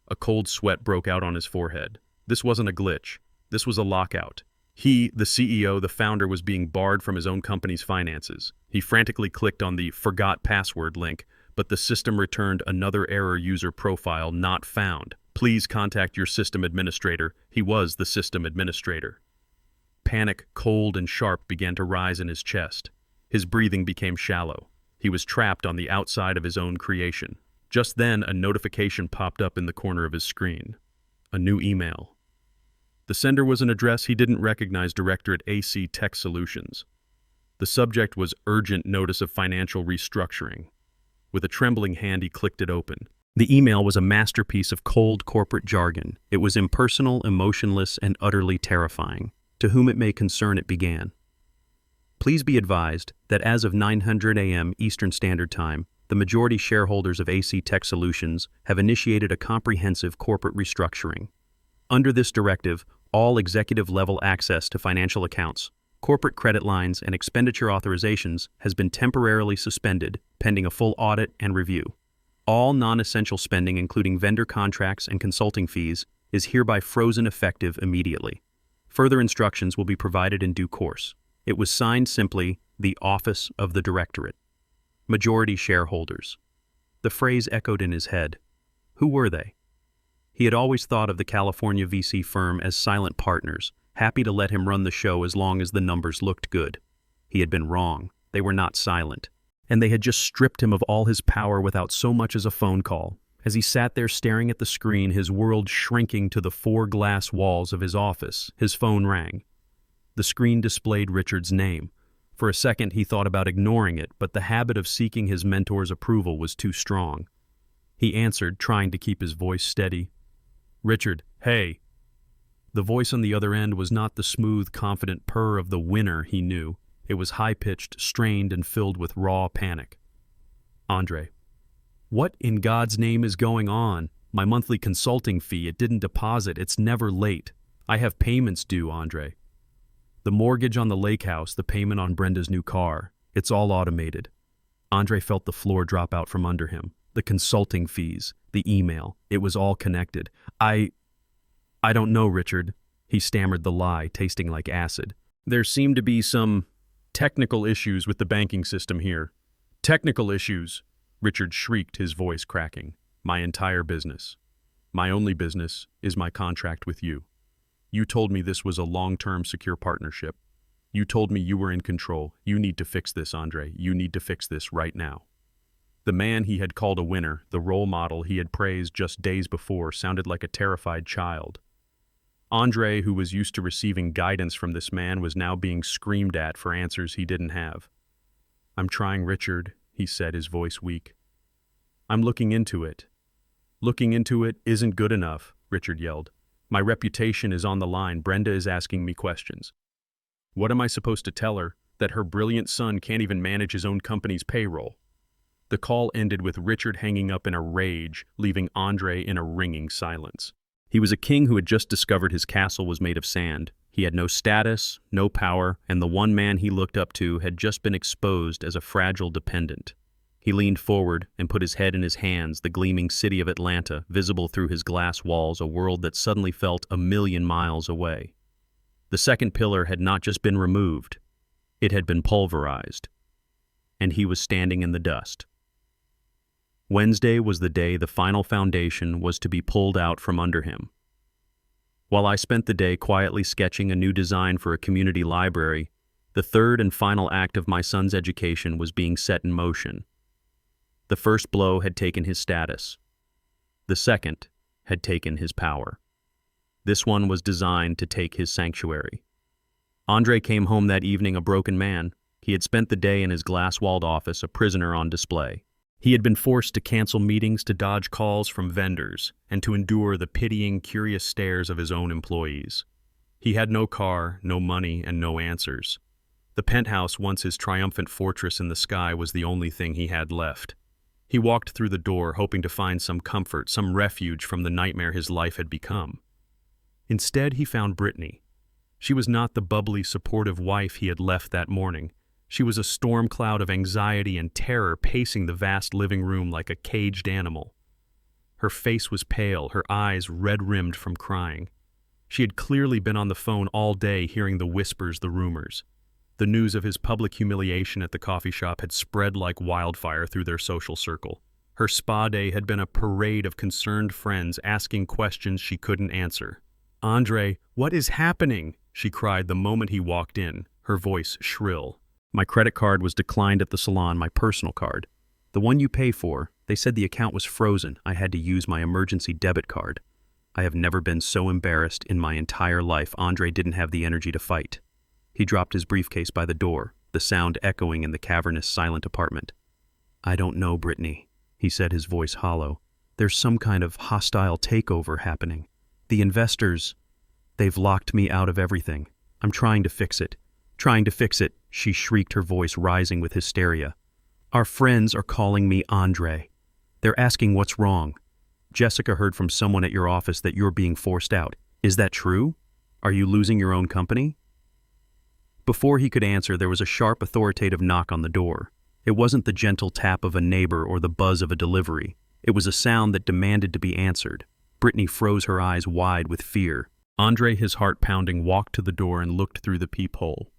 A cold sweat broke out on his forehead. This wasn't a glitch. This was a lockout. He, the CEO, the founder, was being barred from his own company's finances. He frantically clicked on the "Forgot Password" link, but the system returned another error: user profile not found. Please contact your system administrator. He was the system administrator. Panic, cold and sharp, began to rise in his chest. His breathing became shallow. He was trapped on the outside of his own creation. Just then, a notification popped up in the corner of his screen. A new email. The sender was an address he didn't recognize: Directorate AC Tech Solutions. The subject was "Urgent Notice of Financial Restructuring." With a trembling hand, he clicked it open. The email was a masterpiece of cold corporate jargon. It was impersonal, emotionless, and utterly terrifying. To whom it may concern, it began. Please be advised that as of 9:00 a.m. Eastern Standard Time, the majority shareholders of AC Tech Solutions have initiated a comprehensive corporate restructuring. Under this directive, all executive-level access to financial accounts, corporate credit lines, and expenditure authorizations has been temporarily suspended, pending a full audit and review. All non-essential spending, including vendor contracts and consulting fees, is hereby frozen effective immediately. Further instructions will be provided in due course. It was signed simply, "The Office of the Directorate." Majority shareholders. The phrase echoed in his head. Who were they? He had always thought of the California VC firm as silent partners, happy to let him run the show as long as the numbers looked good. He had been wrong. They were not silent. And they had just stripped him of all his power without so much as a phone call. As he sat there staring at the screen, his world shrinking to the 4 glass walls of his office, his phone rang. The screen displayed Richard's name. For a second he thought about ignoring it, but the habit of seeking his mentor's approval was too strong. He answered, trying to keep his voice steady. "Richard, hey." The voice on the other end was not the smooth, confident purr of the winner he knew. It was high-pitched, strained, and filled with raw panic. "Andre." "What in God's name is going on? My monthly consulting fee, it didn't deposit. It's never late. I have payments due, Andre. The mortgage on the lake house, the payment on Brenda's new car. It's all automated." Andre felt the floor drop out from under him. The consulting fees, the email, it was all connected. I don't know, Richard." He stammered the lie, tasting like acid. "There seem to be some technical issues with the banking system here." "Technical issues?" Richard shrieked, his voice cracking. "My entire business. My only business is my contract with you. You told me this was a long-term secure partnership. You told me you were in control. You need to fix this, Andre. You need to fix this right now." The man he had called a winner, the role model he had praised just days before, sounded like a terrified child. Andre, who was used to receiving guidance from this man, was now being screamed at for answers he didn't have. "I'm trying, Richard," he said, his voice weak. "I'm looking into it." "Looking into it isn't good enough," Richard yelled. "My reputation is on the line. Brenda is asking me questions. What am I supposed to tell her? That her brilliant son can't even manage his own company's payroll?" The call ended with Richard hanging up in a rage, leaving Andre in a ringing silence. He was a king who had just discovered his castle was made of sand. He had no status, no power, and the one man he looked up to had just been exposed as a fragile dependent. He leaned forward and put his head in his hands, the gleaming city of Atlanta, visible through his glass walls, a world that suddenly felt 1,000,000 miles away. The second pillar had not just been removed, it had been pulverized, and he was standing in the dust. Wednesday was the day the final foundation was to be pulled out from under him. While I spent the day quietly sketching a new design for a community library, the third and final act of my son's education was being set in motion. The first blow had taken his status. The second had taken his power. This one was designed to take his sanctuary. Andre came home that evening a broken man. He had spent the day in his glass-walled office, a prisoner on display. He had been forced to cancel meetings, to dodge calls from vendors, and to endure the pitying, curious stares of his own employees. He had no car, no money, and no answers. The penthouse, once his triumphant fortress in the sky, was the only thing he had left. He walked through the door, hoping to find some comfort, some refuge from the nightmare his life had become. Instead, he found Brittany. She was not the bubbly, supportive wife he had left that morning. She was a storm cloud of anxiety and terror pacing the vast living room like a caged animal. Her face was pale, her eyes red-rimmed from crying. She had clearly been on the phone all day hearing the whispers, the rumors. The news of his public humiliation at the coffee shop had spread like wildfire through their social circle. Her spa day had been a parade of concerned friends asking questions she couldn't answer. "Andre, what is happening?" she cried the moment he walked in, her voice shrill. "My credit card was declined at the salon, my personal card. The one you pay for, they said the account was frozen. I had to use my emergency debit card. I have never been so embarrassed in my entire life." Andre didn't have the energy to fight. He dropped his briefcase by the door, the sound echoing in the cavernous, silent apartment. "I don't know, Brittany," he said, his voice hollow. "There's some kind of hostile takeover happening. The investors, they've locked me out of everything. I'm trying to fix it. Trying to fix it," she shrieked, her voice rising with hysteria. "Our friends are calling me Andre. They're asking what's wrong. Jessica heard from someone at your office that you're being forced out. Is that true? Are you losing your own company?" Before he could answer, there was a sharp, authoritative knock on the door. It wasn't the gentle tap of a neighbor or the buzz of a delivery. It was a sound that demanded to be answered. Brittany froze, her eyes wide with fear. Andre, his heart pounding, walked to the door and looked through the peephole.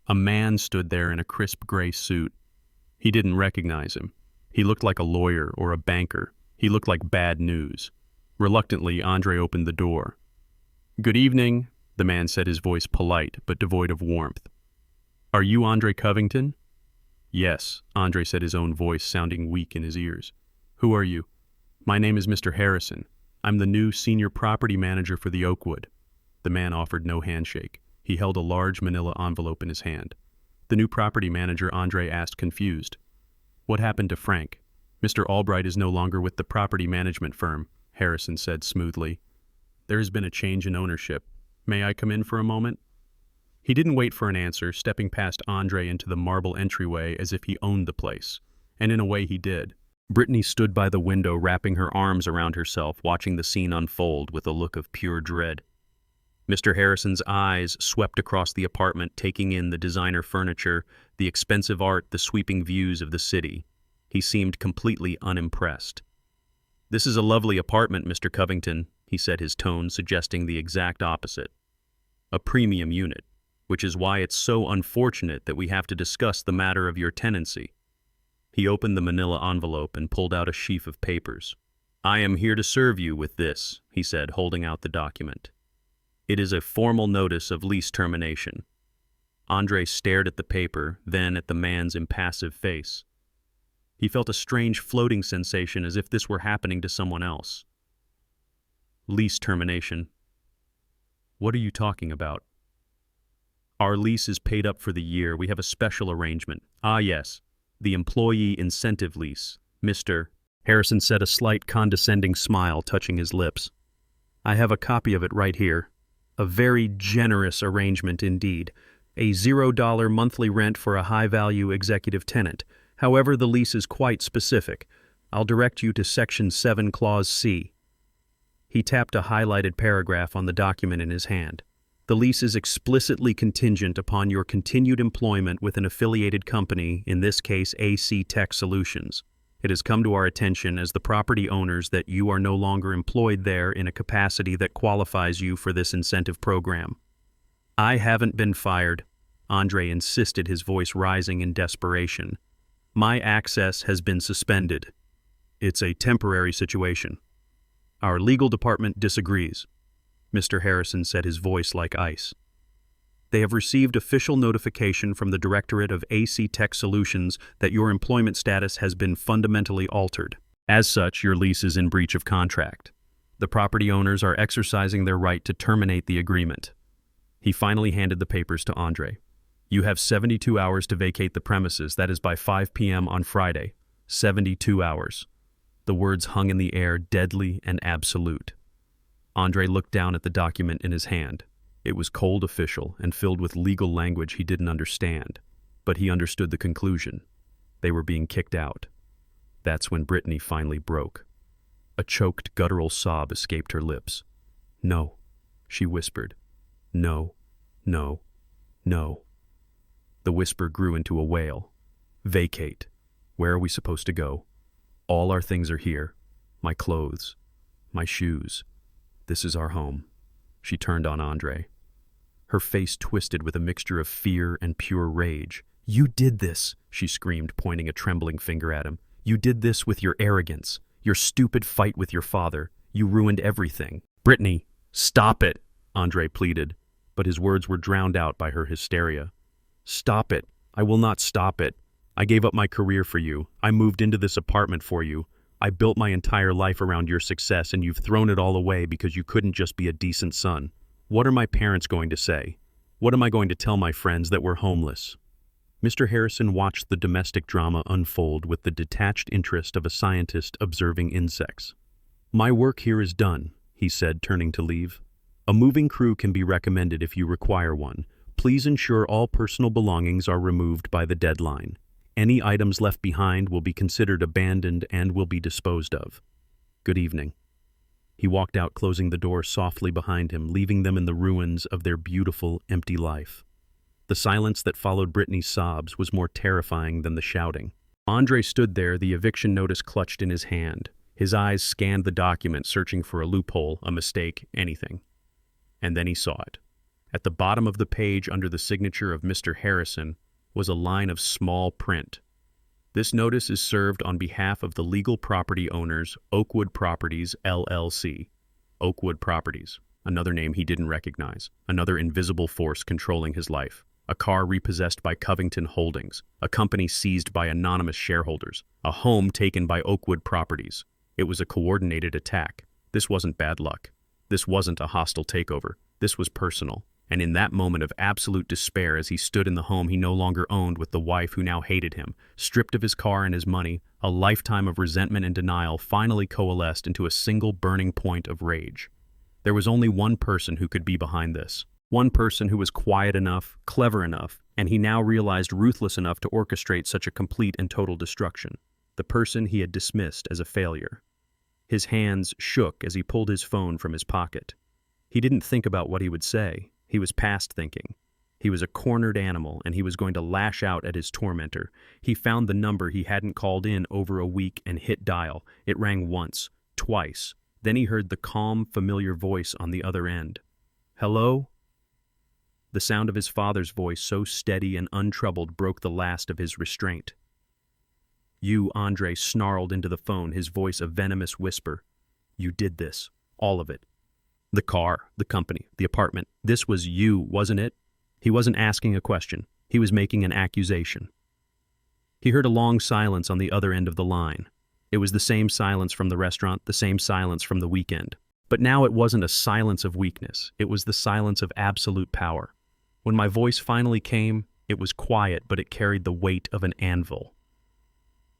A man stood there in a crisp gray suit. He didn't recognize him. He looked like a lawyer or a banker. He looked like bad news. Reluctantly, Andre opened the door. "Good evening," the man said, his voice polite but devoid of warmth. "Are you Andre Covington?" "Yes," Andre said, his own voice sounding weak in his ears. "Who are you?" "My name is Mr. Harrison. I'm the new senior property manager for the Oakwood." The man offered no handshake. He held a large manila envelope in his hand. "The new property manager?" Andre asked, confused. "What happened to Frank?" "Mr. Albright is no longer with the property management firm," Harrison said smoothly. "There has been a change in ownership. May I come in for a moment?" He didn't wait for an answer, stepping past Andre into the marble entryway as if he owned the place. And in a way he did. Brittany stood by the window, wrapping her arms around herself, watching the scene unfold with a look of pure dread. Mr. Harrison's eyes swept across the apartment, taking in the designer furniture, the expensive art, the sweeping views of the city. He seemed completely unimpressed. "This is a lovely apartment, Mr. Covington," he said, his tone suggesting the exact opposite. "A premium unit, which is why it's so unfortunate that we have to discuss the matter of your tenancy." He opened the manila envelope and pulled out a sheaf of papers. "I am here to serve you with this," he said, holding out the document. "It is a formal notice of lease termination." Andre stared at the paper, then at the man's impassive face. He felt a strange floating sensation, as if this were happening to someone else. "Lease termination? What are you talking about?" "Our lease is paid up for the year. We have a special arrangement." "Ah, yes. The employee incentive lease, Mr. Harrison said, a slight condescending smile touching his lips. "I have a copy of it right here. A very generous arrangement indeed. A $0 monthly rent for a high-value executive tenant. However, the lease is quite specific. I'll direct you to Section 7, Clause C." He tapped a highlighted paragraph on the document in his hand. The lease is explicitly contingent upon your continued employment with an affiliated company, in this case AC Tech Solutions. It has come to our attention as the property owners that you are no longer employed there in a capacity that qualifies you for this incentive program. I haven't been fired, Andre insisted, his voice rising in desperation. My access has been suspended. It's a temporary situation. Our legal department disagrees, Mr. Harrison said, his voice like ice. They have received official notification from the Directorate of AC Tech Solutions that your employment status has been fundamentally altered. As such, your lease is in breach of contract. The property owners are exercising their right to terminate the agreement. He finally handed the papers to Andre. You have 72 hours to vacate the premises. That is by 5 p.m. on Friday. 72 hours. The words hung in the air, deadly and absolute. Andre looked down at the document in his hand. It was cold, official, and filled with legal language he didn't understand. But he understood the conclusion. They were being kicked out. That's when Brittany finally broke. A choked, guttural sob escaped her lips. No, she whispered. No, no, no. The whisper grew into a wail. Vacate. Where are we supposed to go? All our things are here. My clothes. My shoes. This is our home. She turned on Andre. Her face twisted with a mixture of fear and pure rage. You did this, she screamed, pointing a trembling finger at him. You did this with your arrogance, your stupid fight with your father. You ruined everything. Brittany, stop it, Andre pleaded, but his words were drowned out by her hysteria. Stop it. I will not stop it. I gave up my career for you. I moved into this apartment for you. I built my entire life around your success, and you've thrown it all away because you couldn't just be a decent son. What are my parents going to say? What am I going to tell my friends that we're homeless? Mr. Harrison watched the domestic drama unfold with the detached interest of a scientist observing insects. My work here is done, he said, turning to leave. A moving crew can be recommended if you require one. Please ensure all personal belongings are removed by the deadline. Any items left behind will be considered abandoned and will be disposed of. Good evening. He walked out, closing the door softly behind him, leaving them in the ruins of their beautiful, empty life. The silence that followed Brittany's sobs was more terrifying than the shouting. Andre stood there, the eviction notice clutched in his hand. His eyes scanned the document, searching for a loophole, a mistake, anything. And then he saw it. At the bottom of the page, under the signature of Mr. Harrison, was a line of small print. This notice is served on behalf of the legal property owners, Oakwood Properties, LLC. Oakwood Properties, another name he didn't recognize, another invisible force controlling his life. A car repossessed by Covington Holdings, a company seized by anonymous shareholders, a home taken by Oakwood Properties. It was a coordinated attack. This wasn't bad luck. This wasn't a hostile takeover. This was personal. And in that moment of absolute despair, as he stood in the home he no longer owned with the wife who now hated him, stripped of his car and his money, a lifetime of resentment and denial finally coalesced into a single burning point of rage. There was only one person who could be behind this. One person who was quiet enough, clever enough, and he now realized ruthless enough to orchestrate such a complete and total destruction. The person he had dismissed as a failure. His hands shook as he pulled his phone from his pocket. He didn't think about what he would say. He was past thinking. He was a cornered animal, and he was going to lash out at his tormentor. He found the number he hadn't called in over a week and hit dial. It rang once, twice. Then he heard the calm, familiar voice on the other end. Hello? The sound of his father's voice, so steady and untroubled, broke the last of his restraint. You, Andre snarled into the phone, his voice a venomous whisper. You did this. All of it. The car, the company, the apartment. This was you, wasn't it? He wasn't asking a question. He was making an accusation. He heard a long silence on the other end of the line. It was the same silence from the restaurant, the same silence from the weekend. But now it wasn't a silence of weakness. It was the silence of absolute power. When my voice finally came, it was quiet, but it carried the weight of an anvil.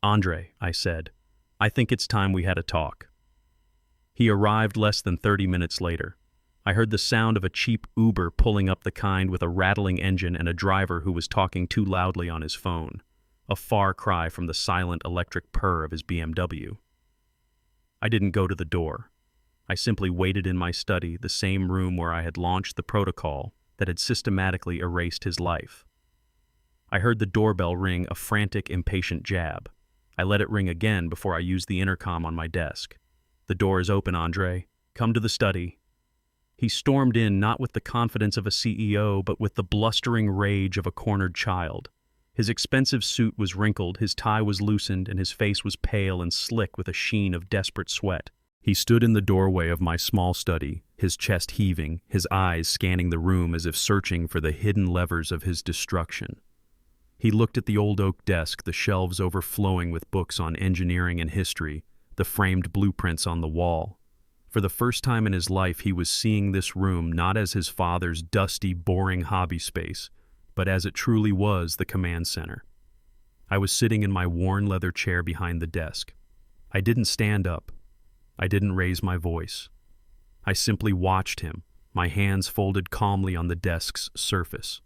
Andre, I said, I think it's time we had a talk. He arrived less than 30 minutes later. I heard the sound of a cheap Uber pulling up, the kind with a rattling engine and a driver who was talking too loudly on his phone, a far cry from the silent electric purr of his BMW. I didn't go to the door. I simply waited in my study, the same room where I had launched the protocol that had systematically erased his life. I heard the doorbell ring, a frantic, impatient jab. I let it ring again before I used the intercom on my desk. "The door is open, Andre. Come to the study." He stormed in, not with the confidence of a CEO, but with the blustering rage of a cornered child. His expensive suit was wrinkled, his tie was loosened, and his face was pale and slick with a sheen of desperate sweat. He stood in the doorway of my small study, his chest heaving, his eyes scanning the room as if searching for the hidden levers of his destruction. He looked at the old oak desk, the shelves overflowing with books on engineering and history, the framed blueprints on the wall. For the first time in his life, he was seeing this room not as his father's dusty, boring hobby space, but as it truly was, the command center. I was sitting in my worn leather chair behind the desk. I didn't stand up. I didn't raise my voice. I simply watched him, my hands folded calmly on the desk's surface.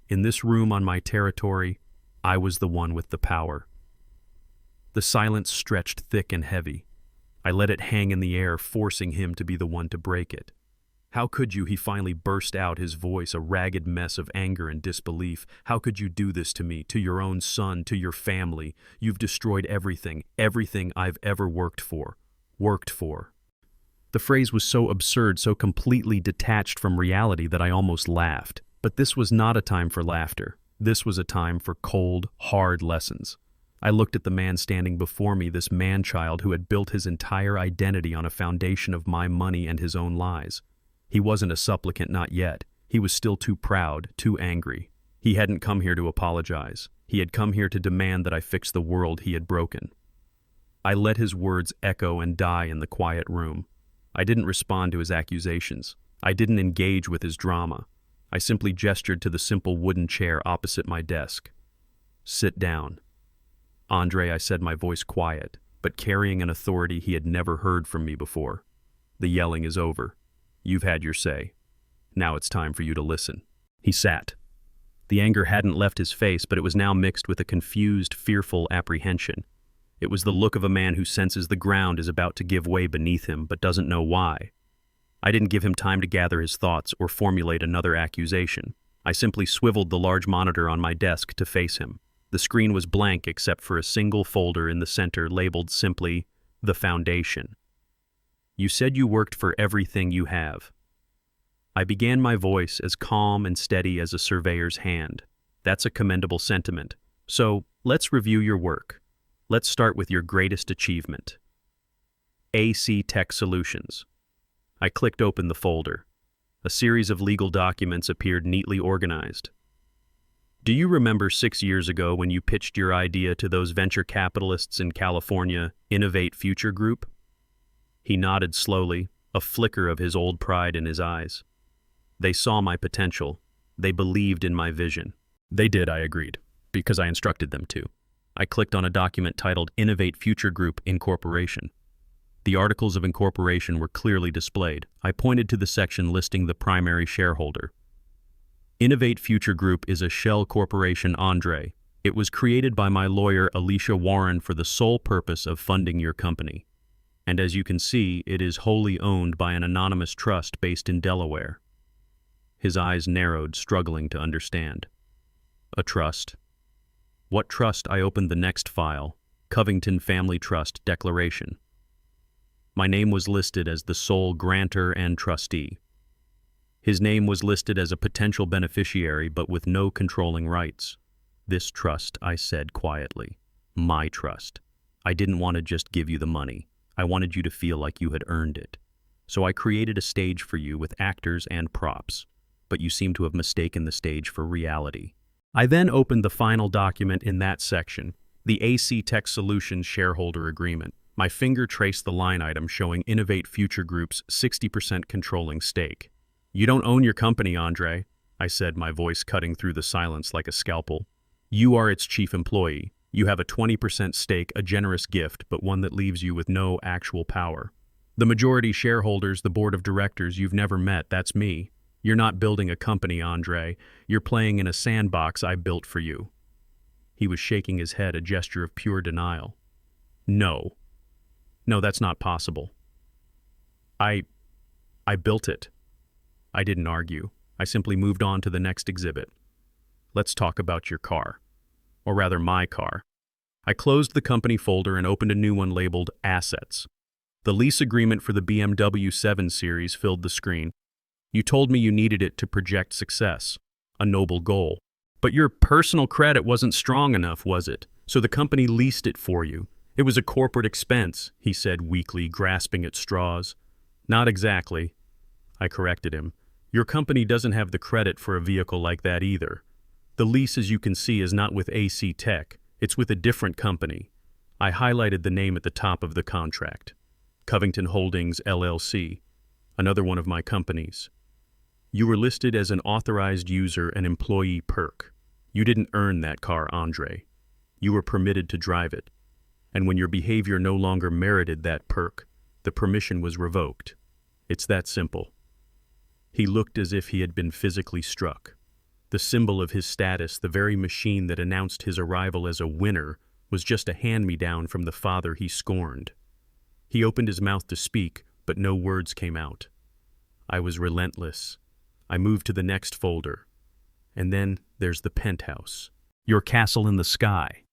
In this room on my territory, I was the one with the power. The silence stretched thick and heavy. I let it hang in the air, forcing him to be the one to break it. "How could you?" he finally burst out, his voice a ragged mess of anger and disbelief. "How could you do this to me, to your own son, to your family? You've destroyed everything, everything I've ever worked for. The phrase was so absurd, so completely detached from reality that I almost laughed. But this was not a time for laughter. This was a time for cold, hard lessons. I looked at the man standing before me, this man-child who had built his entire identity on a foundation of my money and his own lies. He wasn't a supplicant, not yet. He was still too proud, too angry. He hadn't come here to apologize. He had come here to demand that I fix the world he had broken. I let his words echo and die in the quiet room. I didn't respond to his accusations. I didn't engage with his drama. I simply gestured to the simple wooden chair opposite my desk. "Sit down." "Andre," I said, my voice quiet, but carrying an authority he had never heard from me before. "The yelling is over. You've had your say. Now it's time for you to listen." He sat. The anger hadn't left his face, but it was now mixed with a confused, fearful apprehension. It was the look of a man who senses the ground is about to give way beneath him, but doesn't know why. I didn't give him time to gather his thoughts or formulate another accusation. I simply swiveled the large monitor on my desk to face him. The screen was blank except for a single folder in the center labeled simply, "The Foundation." "You said you worked for everything you have." I began, my voice as calm and steady as a surveyor's hand. "That's a commendable sentiment. So, let's review your work. Let's start with your greatest achievement. AC Tech Solutions." I clicked open the folder. A series of legal documents appeared neatly organized. "Do you remember 6 years ago when you pitched your idea to those venture capitalists in California, Innovate Future Group?" He nodded slowly, a flicker of his old pride in his eyes. "They saw my potential. They believed in my vision." "They did," I agreed, "because I instructed them to." I clicked on a document titled Innovate Future Group Incorporation. The articles of incorporation were clearly displayed. I pointed to the section listing the primary shareholder. "Innovate Future Group is a shell corporation, Andre. It was created by my lawyer, Alicia Warren, for the sole purpose of funding your company. And as you can see, it is wholly owned by an anonymous trust based in Delaware." His eyes narrowed, struggling to understand. "A trust? What trust?" I opened the next file, Covington Family Trust Declaration. My name was listed as the sole grantor and trustee. His name was listed as a potential beneficiary, but with no controlling rights. "This trust," I said quietly. "My trust. I didn't want to just give you the money. I wanted you to feel like you had earned it. So I created a stage for you with actors and props, but you seem to have mistaken the stage for reality." I then opened the final document in that section, the AC Tech Solutions Shareholder Agreement. My finger traced the line item showing Innovate Future Group's 60% controlling stake. "You don't own your company, Andre," I said, my voice cutting through the silence like a scalpel. "You are its chief employee. You have a 20% stake, a generous gift, but one that leaves you with no actual power. The majority shareholders, the board of directors, you've never met. That's me. You're not building a company, Andre. You're playing in a sandbox I built for you." He was shaking his head, a gesture of pure denial. No, that's not possible." I built it. I didn't argue. I simply moved on to the next exhibit. Let's talk about your car. Or rather, my car. I closed the company folder and opened a new one labeled Assets. The lease agreement for the BMW 7 Series filled the screen. You told me you needed it to project success, a noble goal. But your personal credit wasn't strong enough, was it? So the company leased it for you. It was a corporate expense, he said weakly, grasping at straws. Not exactly, I corrected him. Your company doesn't have the credit for a vehicle like that either. The lease, as you can see, is not with AC Tech. It's with a different company. I highlighted the name at the top of the contract. Covington Holdings, LLC, another one of my companies. You were listed as an authorized user and employee perk. You didn't earn that car, Andre. You were permitted to drive it. And when your behavior no longer merited that perk, the permission was revoked. It's that simple. He looked as if he had been physically struck. The symbol of his status, the very machine that announced his arrival as a winner, was just a hand-me-down from the father he scorned. He opened his mouth to speak, but no words came out. I was relentless. I moved to the next folder. And then there's the penthouse. Your castle in the sky.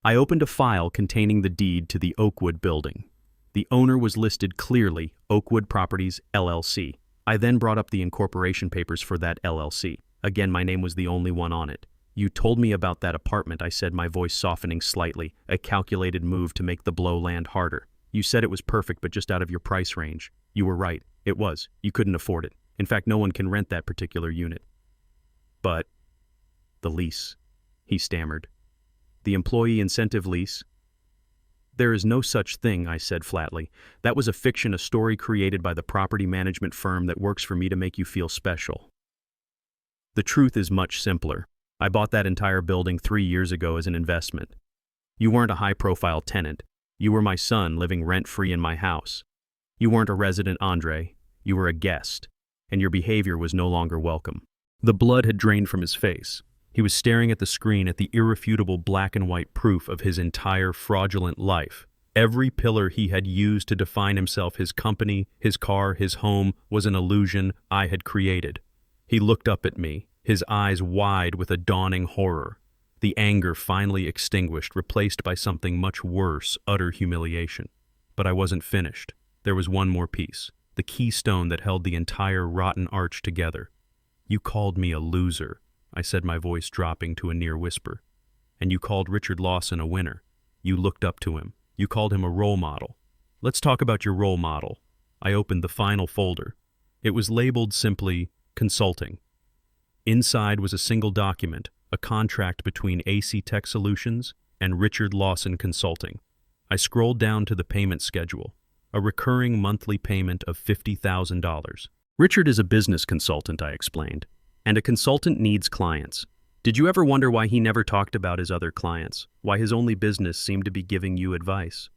I opened a file containing the deed to the Oakwood building. The owner was listed clearly, Oakwood Properties, LLC. I then brought up the incorporation papers for that LLC. Again, my name was the only one on it. You told me about that apartment, I said, my voice softening slightly, a calculated move to make the blow land harder. You said it was perfect, but just out of your price range. You were right. It was. You couldn't afford it. In fact, no one can rent that particular unit. But the lease, he stammered. The employee incentive lease? There is no such thing, I said flatly. That was a fiction, a story created by the property management firm that works for me to make you feel special. The truth is much simpler. I bought that entire building 3 years ago as an investment. You weren't a high-profile tenant. You were my son living rent-free in my house. You weren't a resident, Andre. You were a guest, and your behavior was no longer welcome. The blood had drained from his face. He was staring at the screen at the irrefutable black and white proof of his entire fraudulent life. Every pillar he had used to define himself, his company, his car, his home, was an illusion I had created. He looked up at me, his eyes wide with a dawning horror. The anger finally extinguished, replaced by something much worse, utter humiliation. But I wasn't finished. There was one more piece, the keystone that held the entire rotten arch together. You called me a loser, I said, my voice dropping to a near whisper. And you called Richard Lawson a winner. You looked up to him. You called him a role model. Let's talk about your role model. I opened the final folder. It was labeled simply, Consulting. Inside was a single document, a contract between AC Tech Solutions and Richard Lawson Consulting. I scrolled down to the payment schedule, a recurring monthly payment of $50,000. Richard is a business consultant, I explained, and a consultant needs clients. Did you ever wonder why he never talked about his other clients, why his only business seemed to be giving you advice?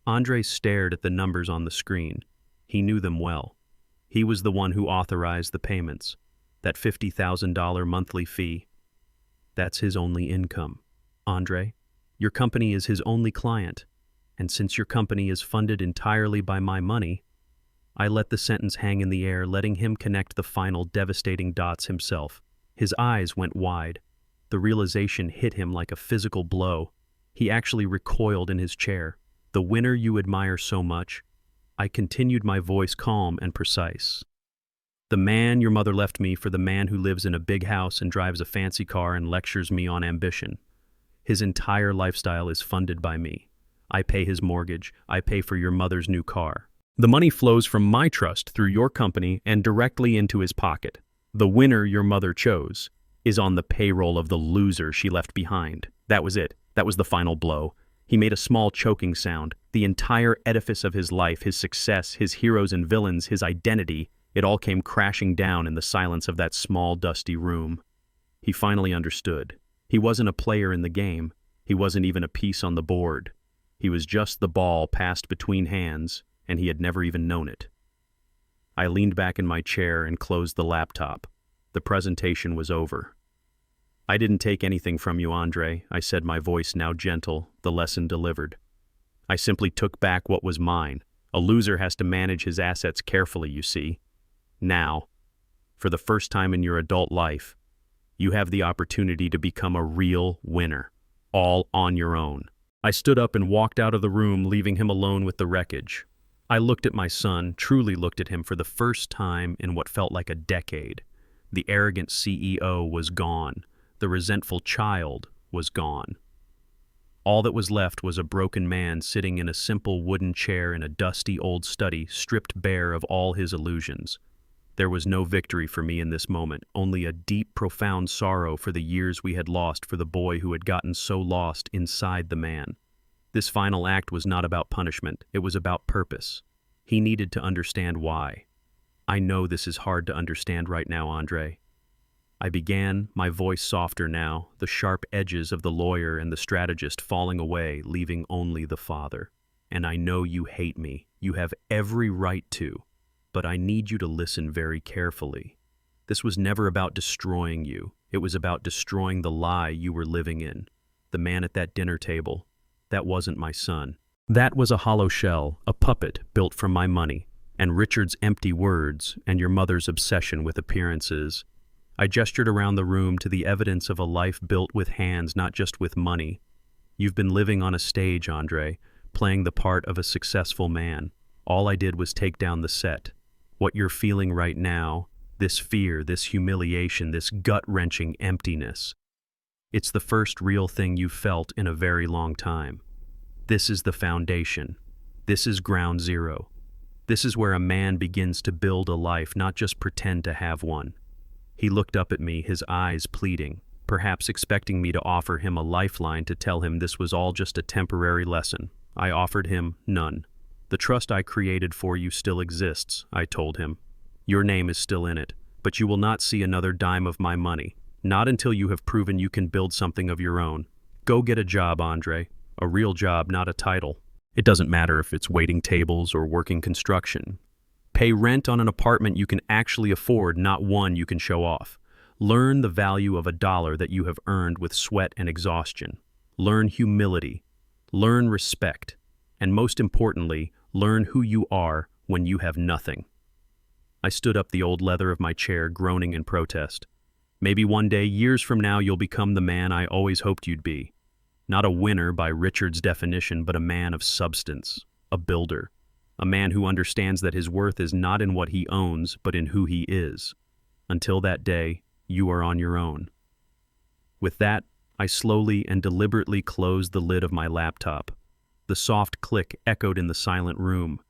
Andre stared at the numbers on the screen. He knew them well. He was the one who authorized the payments. That $50,000 monthly fee. That's his only income. Andre, your company is his only client, and since your company is funded entirely by my money, I let the sentence hang in the air, letting him connect the final devastating dots himself. His eyes went wide. The realization hit him like a physical blow. He actually recoiled in his chair. The winner you admire so much? I continued, my voice calm and precise. The man your mother left me for the man who lives in a big house and drives a fancy car and lectures me on ambition. His entire lifestyle is funded by me. I pay his mortgage. I pay for your mother's new car. The money flows from my trust through your company and directly into his pocket. The winner your mother chose is on the payroll of the loser she left behind. That was it. That was the final blow. He made a small choking sound. The entire edifice of his life, his success, his heroes and villains, his identity, it all came crashing down in the silence of that small, dusty room. He finally understood. He wasn't a player in the game. He wasn't even a piece on the board. He was just the ball passed between hands, and he had never even known it. I leaned back in my chair and closed the laptop. The presentation was over. I didn't take anything from you, Andre, I said, my voice now gentle, the lesson delivered. I simply took back what was mine, A loser has to manage his assets carefully, you see. Now, for the first time in your adult life, you have the opportunity to become a real winner, all on your own. I stood up and walked out of the room, leaving him alone with the wreckage. I looked at my son, truly looked at him for the first time in what felt like a decade. The arrogant CEO was gone. The resentful child was gone. All that was left was a broken man sitting in a simple wooden chair in a dusty old study, stripped bare of all his illusions. There was no victory for me in this moment, only a deep, profound sorrow for the years we had lost for the boy who had gotten so lost inside the man. This final act was not about punishment, it was about purpose. He needed to understand why. I know this is hard to understand right now, Andre. I began, my voice softer now, the sharp edges of the lawyer and the strategist falling away, leaving only the father. And I know you hate me. You have every right to. But I need you to listen very carefully. This was never about destroying you. It was about destroying the lie you were living in. The man at that dinner table, that wasn't my son. That was a hollow shell, a puppet built from my money, and Richard's empty words, and your mother's obsession with appearances. I gestured around the room to the evidence of a life built with hands, not just with money. You've been living on a stage, Andre, playing the part of a successful man. All I did was take down the set. What you're feeling right now, this fear, this humiliation, this gut-wrenching emptiness, it's the first real thing you've felt in a very long time. This is the foundation. This is ground zero. This is where a man begins to build a life, not just pretend to have one. He looked up at me, his eyes pleading, perhaps expecting me to offer him a lifeline to tell him this was all just a temporary lesson. I offered him none. The trust I created for you still exists, I told him. Your name is still in it, but you will not see another dime of my money, not until you have proven you can build something of your own. Go get a job, Andre. A real job, not a title. It doesn't matter if it's waiting tables or working construction. Pay rent on an apartment you can actually afford, not one you can show off. Learn the value of a dollar that you have earned with sweat and exhaustion. Learn humility. Learn respect. And most importantly, learn who you are when you have nothing. I stood up the old leather of my chair, groaning in protest. Maybe one day, years from now, you'll become the man I always hoped you'd be. Not a winner by Richard's definition, but a man of substance, a builder. A man who understands that his worth is not in what he owns, but in who he is. Until that day, you are on your own. With that, I slowly and deliberately closed the lid of my laptop. The soft click echoed in the silent room.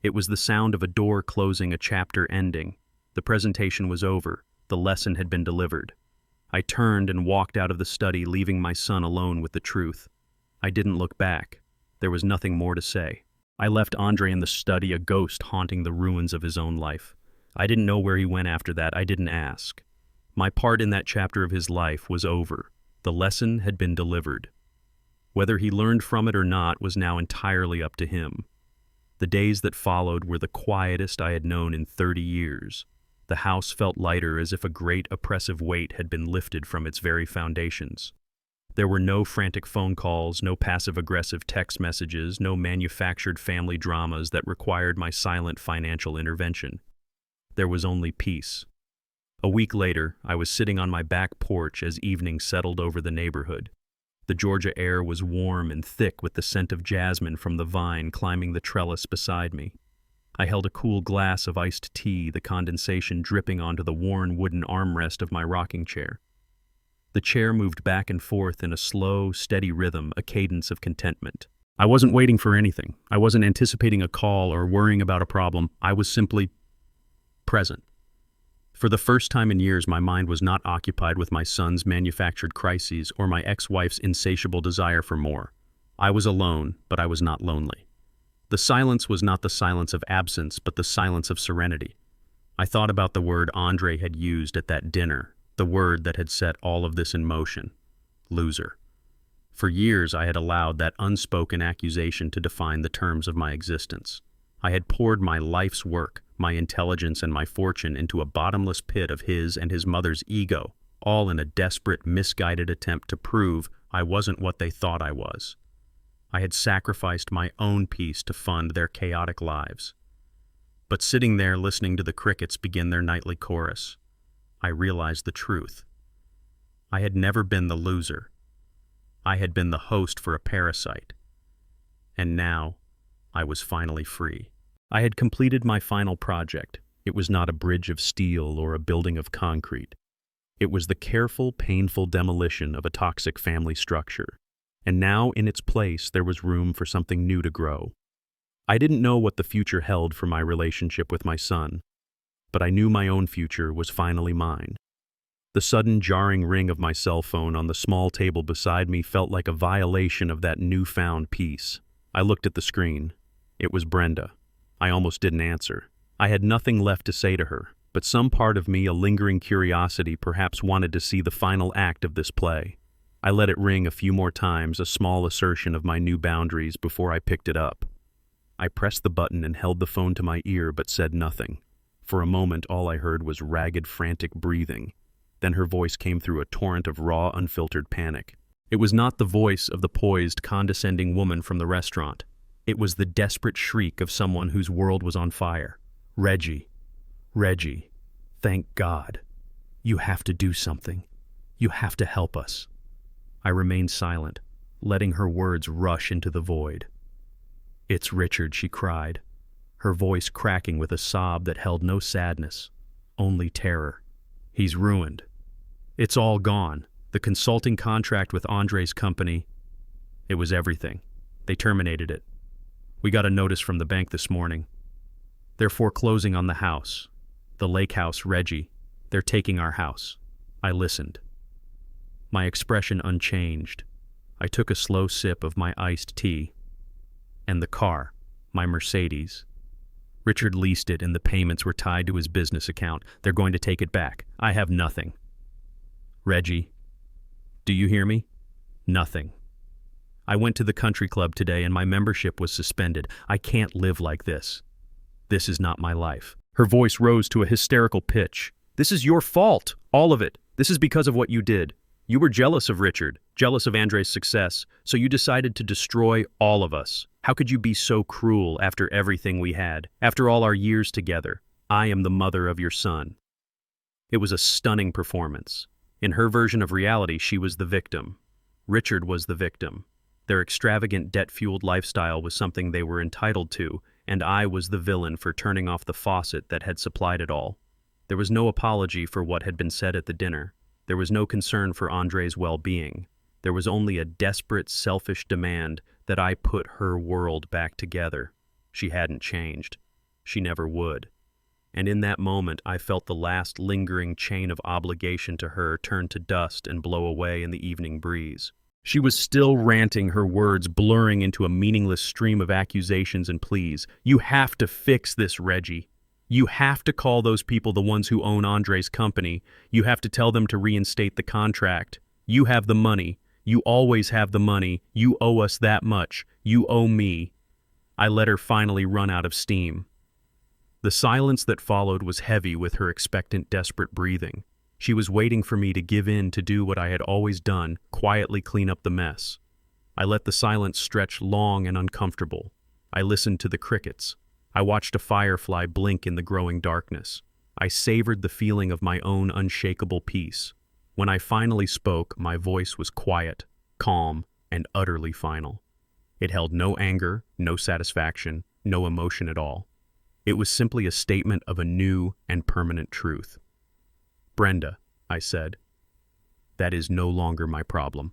It was the sound of a door closing, a chapter ending. The presentation was over. The lesson had been delivered. I turned and walked out of the study, leaving my son alone with the truth. I didn't look back. There was nothing more to say. I left Andre in the study, a ghost haunting the ruins of his own life. I didn't know where he went after that. I didn't ask. My part in that chapter of his life was over. The lesson had been delivered. Whether he learned from it or not was now entirely up to him. The days that followed were the quietest I had known in 30 years. The house felt lighter, as if a great oppressive weight had been lifted from its very foundations. There were no frantic phone calls, no passive-aggressive text messages, no manufactured family dramas that required my silent financial intervention. There was only peace. A week later, I was sitting on my back porch as evening settled over the neighborhood. The Georgia air was warm and thick with the scent of jasmine from the vine climbing the trellis beside me. I held a cool glass of iced tea, the condensation dripping onto the worn wooden armrest of my rocking chair. The chair moved back and forth in a slow, steady rhythm, a cadence of contentment. I wasn't waiting for anything. I wasn't anticipating a call or worrying about a problem. I was simply present. For the first time in years, my mind was not occupied with my son's manufactured crises or my ex-wife's insatiable desire for more. I was alone, but I was not lonely. The silence was not the silence of absence, but the silence of serenity. I thought about the word Andre had used at that dinner, the word that had set all of this in motion: loser. For years, I had allowed that unspoken accusation to define the terms of my existence. I had poured my life's work, my intelligence, and my fortune into a bottomless pit of his and his mother's ego, all in a desperate, misguided attempt to prove I wasn't what they thought I was. I had sacrificed my own peace to fund their chaotic lives. But sitting there listening to the crickets begin their nightly chorus, I realized the truth. I had never been the loser. I had been the host for a parasite. And now, I was finally free. I had completed my final project. It was not a bridge of steel or a building of concrete. It was the careful, painful demolition of a toxic family structure. And now, in its place, there was room for something new to grow. I didn't know what the future held for my relationship with my son, but I knew my own future was finally mine. The sudden jarring ring of my cell phone on the small table beside me felt like a violation of that newfound peace. I looked at the screen. It was Brenda. I almost didn't answer. I had nothing left to say to her, but some part of me, a lingering curiosity, perhaps wanted to see the final act of this play. I let it ring a few more times, a small assertion of my new boundaries, before I picked it up. I pressed the button and held the phone to my ear but said nothing. For a moment, all I heard was ragged, frantic breathing. Then her voice came through a torrent of raw, unfiltered panic. It was not the voice of the poised, condescending woman from the restaurant. It was the desperate shriek of someone whose world was on fire. Reggie. Reggie. Thank God. You have to do something. You have to help us. I remained silent, letting her words rush into the void. It's Richard, she cried, her voice cracking with a sob that held no sadness, only terror. He's ruined. It's all gone. The consulting contract with Andre's company. It was everything. They terminated it. We got a notice from the bank this morning. They're foreclosing on the house. The lake house, Reggie. They're taking our house. I listened. My expression unchanged. I took a slow sip of my iced tea. And the car, my Mercedes. Richard leased it and the payments were tied to his business account. They're going to take it back. I have nothing. Reggie, do you hear me? Nothing. I went to the country club today and my membership was suspended. I can't live like this. This is not my life. Her voice rose to a hysterical pitch. This is your fault, all of it. This is because of what you did. You were jealous of Richard, jealous of Andre's success, so you decided to destroy all of us. How could you be so cruel after everything we had, after all our years together? I am the mother of your son. It was a stunning performance. In her version of reality, she was the victim. Richard was the victim. Their extravagant, debt-fueled lifestyle was something they were entitled to, and I was the villain for turning off the faucet that had supplied it all. There was no apology for what had been said at the dinner. There was no concern for Andre's well-being. There was only a desperate, selfish demand that I put her world back together. She hadn't changed. She never would. And in that moment, I felt the last lingering chain of obligation to her turn to dust and blow away in the evening breeze. She was still ranting, her words blurring into a meaningless stream of accusations and pleas. You have to fix this, Reggie. You have to call those people the ones who own Andre's company. You have to tell them to reinstate the contract. You have the money. You always have the money. You owe us that much. You owe me. I let her finally run out of steam. The silence that followed was heavy with her expectant, desperate breathing. She was waiting for me to give in, to do what I had always done, quietly clean up the mess. I let the silence stretch long and uncomfortable. I listened to the crickets. I watched a firefly blink in the growing darkness. I savored the feeling of my own unshakable peace. When I finally spoke, my voice was quiet, calm, and utterly final. It held no anger, no satisfaction, no emotion at all. It was simply a statement of a new and permanent truth. Brenda, I said, that is no longer my problem.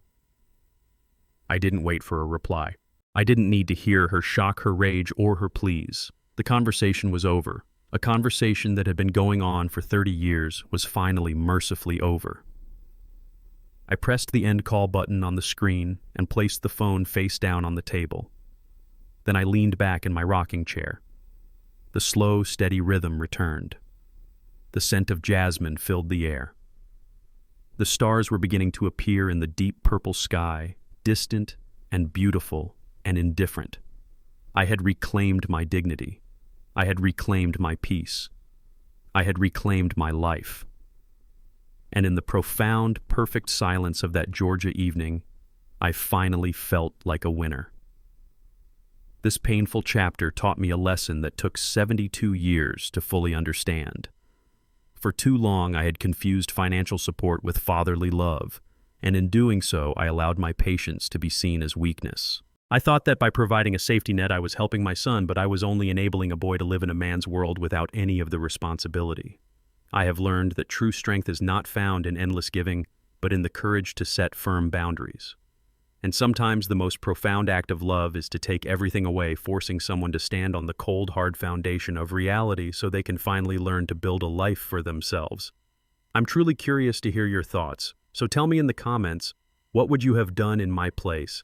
I didn't wait for a reply. I didn't need to hear her shock, her rage, or her pleas. The conversation was over. A conversation that had been going on for 30 years was finally mercifully over. I pressed the end call button on the screen and placed the phone face down on the table. Then I leaned back in my rocking chair. The slow, steady rhythm returned. The scent of jasmine filled the air. The stars were beginning to appear in the deep purple sky, distant and beautiful and indifferent. I had reclaimed my dignity. I had reclaimed my peace. I had reclaimed my life. And in the profound, perfect silence of that Georgia evening, I finally felt like a winner. This painful chapter taught me a lesson that took 72 years to fully understand. For too long, I had confused financial support with fatherly love, and in doing so, I allowed my patience to be seen as weakness. I thought that by providing a safety net, I was helping my son, but I was only enabling a boy to live in a man's world without any of the responsibility. I have learned that true strength is not found in endless giving, but in the courage to set firm boundaries. And sometimes the most profound act of love is to take everything away, forcing someone to stand on the cold, hard foundation of reality so they can finally learn to build a life for themselves. I'm truly curious to hear your thoughts, so tell me in the comments, what would you have done in my place?